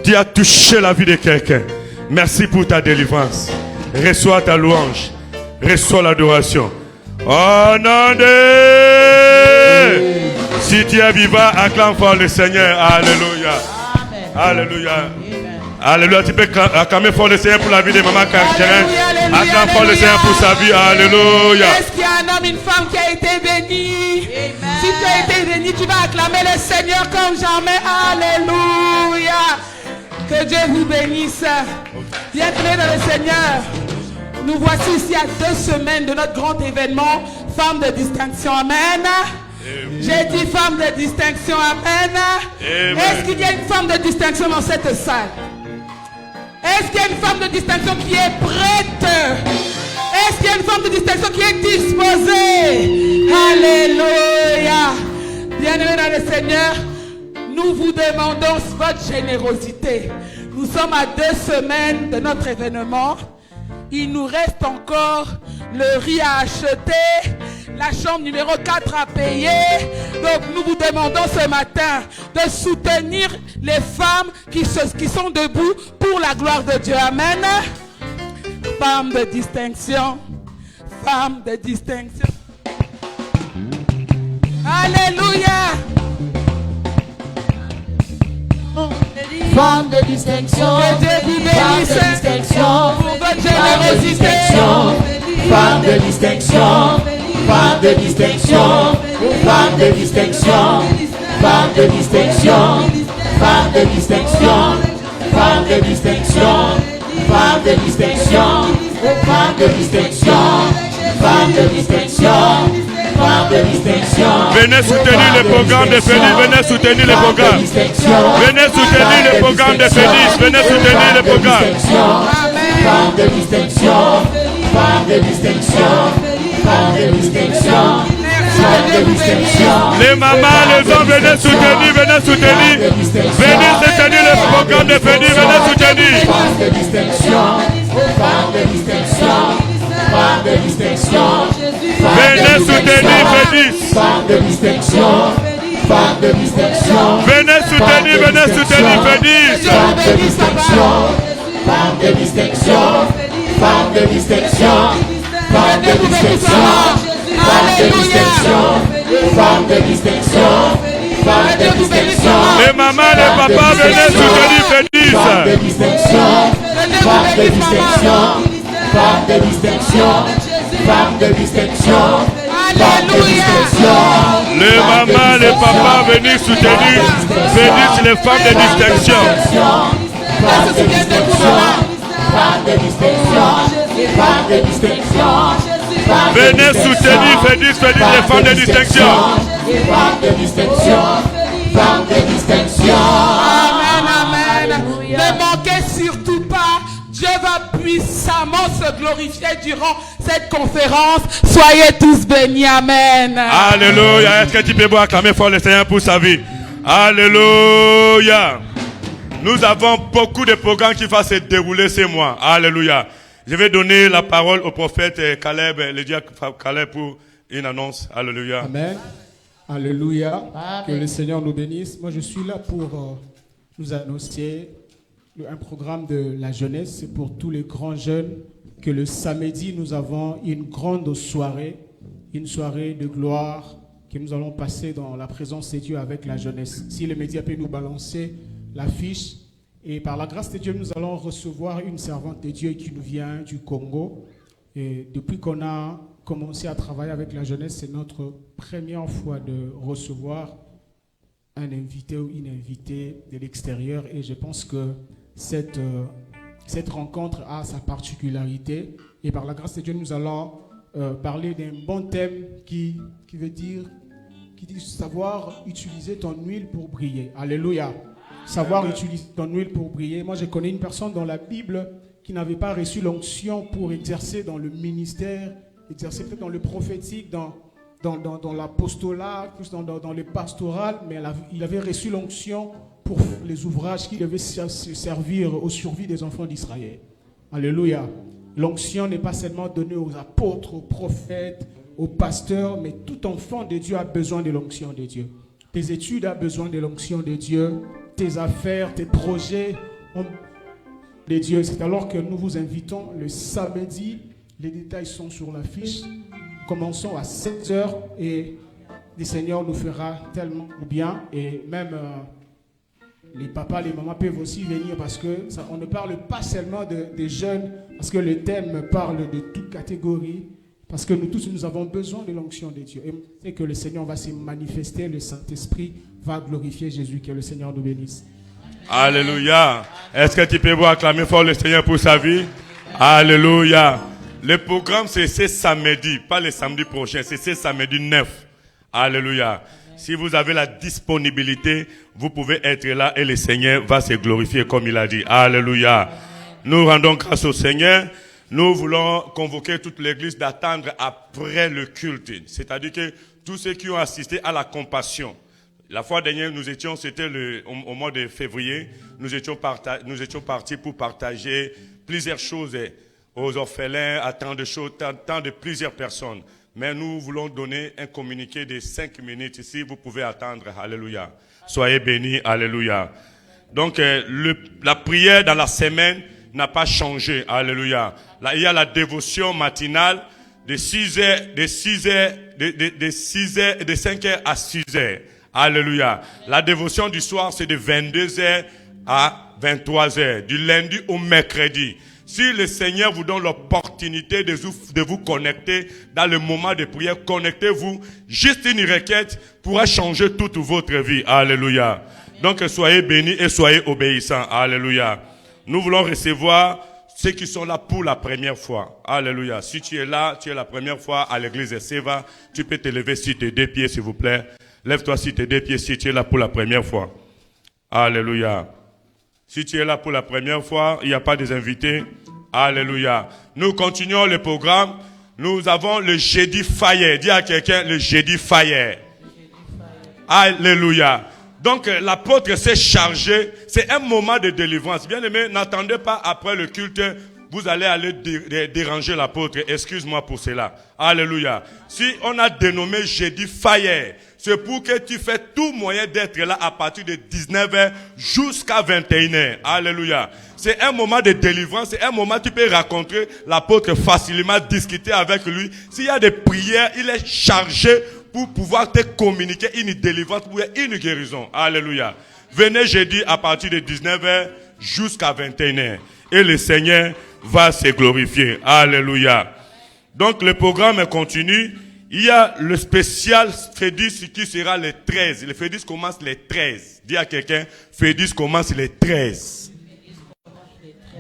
Tu as touché la vie de quelqu'un. Merci pour ta délivrance. Reçois ta louange. Reçois l'adoration. Oh non de... Si tu es vivant, acclame fort le Seigneur. Alléluia. Alléluia. Alléluia. Tu peux acclamer fort le Seigneur pour la vie de maman Karcheren. Acclame fort le Seigneur pour sa vie. Alléluia. Est-ce qu'il y a un homme, une femme qui a été béni? Si tu as été béni, tu vas acclamer le Seigneur comme jamais. Alléluia. Que Dieu vous bénisse. Bienvenue dans le Seigneur. Nous voici ici à 2 semaines de notre grand événement, Femmes de distinction. Amen. J'ai dit femme de distinction. Amen. Est-ce qu'il y a une femme de distinction dans cette salle? Est-ce qu'il y a une femme de distinction qui est prête? Est-ce qu'il y a une femme de distinction qui est disposée? Alléluia. Bienvenue dans le Seigneur. Nous vous demandons votre générosité. Nous sommes à 2 semaines de notre événement. Il nous reste encore le riz à acheter, la chambre numéro 4 à payer. Donc nous vous demandons ce matin de soutenir les femmes qui sont debout pour la gloire de Dieu. Amen. Femmes de distinction. Femmes de distinction. Alléluia. Femme de distinction, Que Dieu vous femme bénisse de distinction, pour votre femme de générosité. distinction, femme de distinction, femme de distinction, femme de distinction, femme de distinction, femme de distinction, femme de distinction, femme de distinction, femme de distinction, femme de distinction. Venez soutenir le programme de Félix. Venez soutenir le programme. Venez soutenir le programme de Félix. Venez soutenir le programme. Femme de distinction. Femme de distinction. Femme de distinction. Femme de distinction. Les mamans, les hommes, venez soutenir. Venez soutenir. Venez soutenir le programme de Félix. Venez soutenir. Femme de distinction. Femme de distinction. Femme de distinction. Venez soutenir Félix. Femme de distinction. Femme de distinction. Venez soutenir Félix. Femme de distinction. Femme de distinction. Femme de distinction. Femme de distinction. Femme de distinction. Femme de distinction. Femme de distinction. Les mamans, les papas, venez soutenir Félix. Femme de distinction. Femme de distinction. Femme de distinction. Femme de distinction. Les mamans, les papas, venez soutenir Félix, les femmes de distinction. Femme de distinction. Femme de distinction. Femme de distinction. Venez soutenir Félix, les femmes de distinction. Femme de distinction. Femme de distinction. Amen, amen. Ne manquez surtout pas. Dieu va puissamment se glorifier durant cette conférence. Soyez tous bénis. Amen. Alléluia. Est-ce que tu peux acclamer fort le Seigneur pour sa vie? Alléluia. Nous avons beaucoup de programmes qui vont se dérouler ce mois. Alléluia. Je vais donner la parole au prophète Caleb, le diacre Caleb, pour une annonce. Alléluia. Amen. Alléluia. Que le Seigneur nous bénisse. Moi, je suis là pour nous annoncer un programme de la jeunesse. C'est pour tous les grands jeunes que le samedi, nous avons une grande soirée, une soirée de gloire que nous allons passer dans la présence de Dieu avec la jeunesse. Si les médias peuvent nous balancer l'affiche. Et par la grâce de Dieu, nous allons recevoir une servante de Dieu qui nous vient du Congo. Et depuis qu'on a commencé à travailler avec la jeunesse, c'est notre première fois de recevoir un invité ou une invitée de l'extérieur. Et je pense que cette rencontre a sa particularité. Et par la grâce de Dieu, nous allons parler d'un bon thème qui dit savoir utiliser ton huile pour briller. Alléluia. Savoir utiliser ton huile pour briller. Moi, je connais une personne dans la Bible qui n'avaient pas reçu l'onction pour exercer dans le ministère, exercer peut-être dans le prophétique, dans l'apostolat, dans le pastoral, mais il avait reçu l'onction pour les ouvrages qui devaient servir aux survies des enfants d'Israël. Alléluia. L'onction n'est pas seulement donnée aux apôtres, aux prophètes, aux pasteurs, mais tout enfant de Dieu a besoin de l'onction de Dieu. Tes études ont besoin de l'onction de Dieu, tes affaires, tes projets ont de Dieu. C'est alors que nous vous invitons le samedi. Les détails sont sur l'affiche. Commençons à 7h et le Seigneur nous fera tellement bien. Et même les papas, les mamans peuvent aussi venir parce que on ne parle pas seulement des jeunes, parce que le thème parle de toute catégorie. Parce que nous tous, nous avons besoin de l'onction de Dieu. Et c'est que le Seigneur va se manifester, le Saint-Esprit va glorifier Jésus. Que le Seigneur nous bénisse. Alléluia. Est-ce que tu peux vous acclamer fort le Seigneur pour sa vie? Alléluia. Le programme, c'est ce samedi, pas le samedi prochain, c'est ce samedi 9. Alléluia. Si vous avez la disponibilité, vous pouvez être là et le Seigneur va se glorifier comme il a dit. Alléluia. Nous rendons grâce au Seigneur. Nous voulons convoquer toute l'église d'attendre après le culte. C'est-à-dire que tous ceux qui ont assisté à la compassion. La fois dernière, nous étions, c'était au mois de février, nous étions partis pour partager plusieurs choses aux orphelins, à tant de choses, tant de plusieurs personnes. Mais nous voulons donner un communiqué de 5 minutes ici, vous pouvez attendre. Alléluia. Soyez bénis. Alléluia. Donc, la prière dans la semaine n'a pas changé. Alléluia. Là, il y a la dévotion matinale de 5h à 6h. Alléluia. La dévotion du soir, c'est de 22h à 23h, du lundi au mercredi. Si le Seigneur vous donne l'opportunité de vous connecter dans le moment de prière, connectez-vous. Juste une requête pourra changer toute votre vie. Alléluia. Donc, soyez bénis et soyez obéissants. Alléluia. Nous voulons recevoir ceux qui sont là pour la première fois. Alléluia. Si tu es là, tu es la première fois à l'église de Seva, tu peux te lever sur tes 2 pieds, s'il vous plaît. Lève-toi sur tes 2 pieds si tu es là pour la première fois. Alléluia. Si tu es là pour la première fois, il n'y a pas des invités. Alléluia. Nous continuons le programme. Nous avons le jeudi fire. Dis à quelqu'un le jeudi fire. Alléluia. Donc l'apôtre s'est chargé. C'est un moment de délivrance. Bien aimé, n'attendez pas après le culte. Vous allez aller déranger l'apôtre. Excuse-moi pour cela. Alléluia. Si on a dénommé jeudi fire, c'est pour que tu fais tout moyen d'être là à partir de 19h jusqu'à 21h. Alléluia. C'est un moment de délivrance. C'est un moment où tu peux rencontrer l'apôtre facilement, discuter avec lui. S'il y a des prières, il est chargé pour pouvoir te communiquer une délivrance, pour une guérison. Alléluia. Venez jeudi à partir de 19h jusqu'à 21h. Et le Seigneur va se glorifier. Alléluia. Donc le programme continue. Il y a le spécial Fédis qui sera le 13. Le Fédis commence le 13. Dis à quelqu'un, Fédis commence le 13.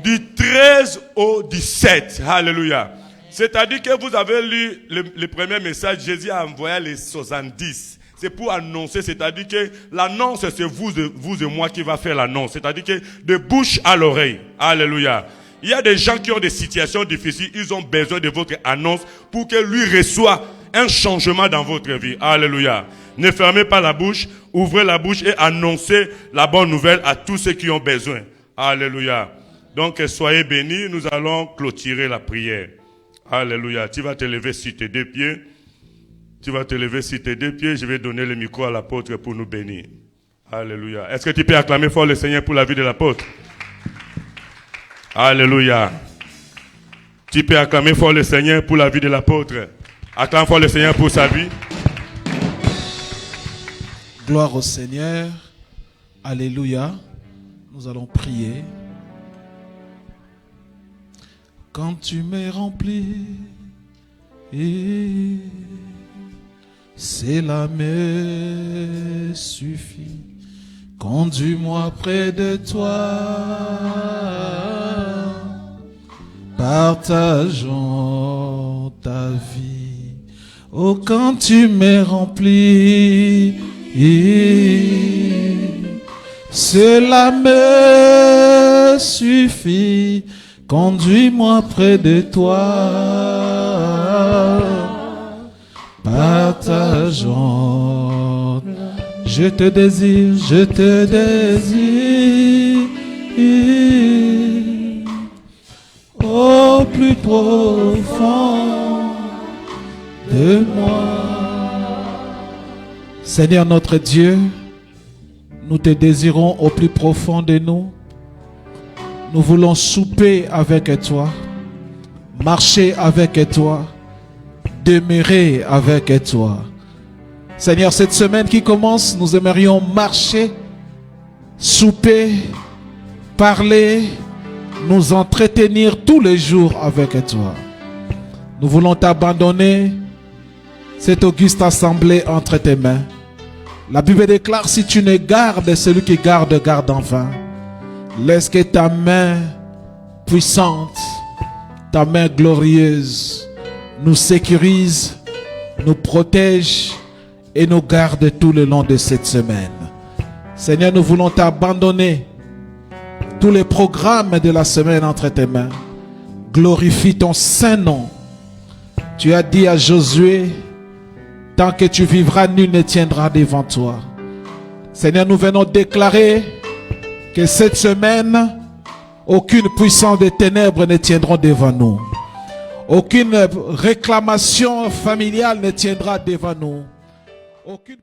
Du 13 au 17. Alléluia. C'est-à-dire que vous avez lu le premier message, Jésus a envoyé les 70. C'est pour annoncer, c'est-à-dire que l'annonce, c'est vous et moi qui va faire l'annonce. C'est-à-dire que de bouche à l'oreille. Alléluia. Il y a des gens qui ont des situations difficiles, ils ont besoin de votre annonce pour que lui reçoive un changement dans votre vie. Alléluia. Ne fermez pas la bouche, ouvrez la bouche et annoncez la bonne nouvelle à tous ceux qui ont besoin. Alléluia. Donc, soyez bénis, nous allons clôturer la prière. Alléluia. Tu vas te lever sur tes 2 pieds. Tu vas te lever sur tes 2 pieds. Je vais donner le micro à l'apôtre pour nous bénir. Alléluia. Est-ce que tu peux acclamer fort le Seigneur pour la vie de l'apôtre? Alléluia. Tu peux acclamer fort le Seigneur pour la vie de l'apôtre. Acclame fort le Seigneur pour sa vie. Gloire au Seigneur. Alléluia. Nous allons prier. Quand tu m'es rempli, cela me suffit. Conduis-moi près de toi, partageons ta vie. Oh, quand tu m'es rempli, cela me suffit. Conduis-moi près de toi. Partageons. Je te désire, je te désire. Au plus profond de moi. Seigneur notre Dieu, nous te désirons au plus profond de nous. Nous voulons souper avec toi, marcher avec toi, demeurer avec toi. Seigneur, cette semaine qui commence, nous aimerions marcher, souper, parler, nous entretenir tous les jours avec toi. Nous voulons t'abandonner cette auguste assemblée entre tes mains. La Bible déclare, si tu ne gardes, celui qui garde, garde en vain. Laisse que ta main puissante, ta main glorieuse nous sécurise, nous protège et nous garde tout le long de cette semaine. Seigneur, nous voulons t'abandonner tous les programmes de la semaine entre tes mains. Glorifie ton saint nom. Tu as dit à Josué, tant que tu vivras, nul ne tiendra devant toi. Seigneur, nous venons déclarer que cette semaine, aucune puissance des ténèbres ne tiendra devant nous. Aucune réclamation familiale ne tiendra devant nous. Aucune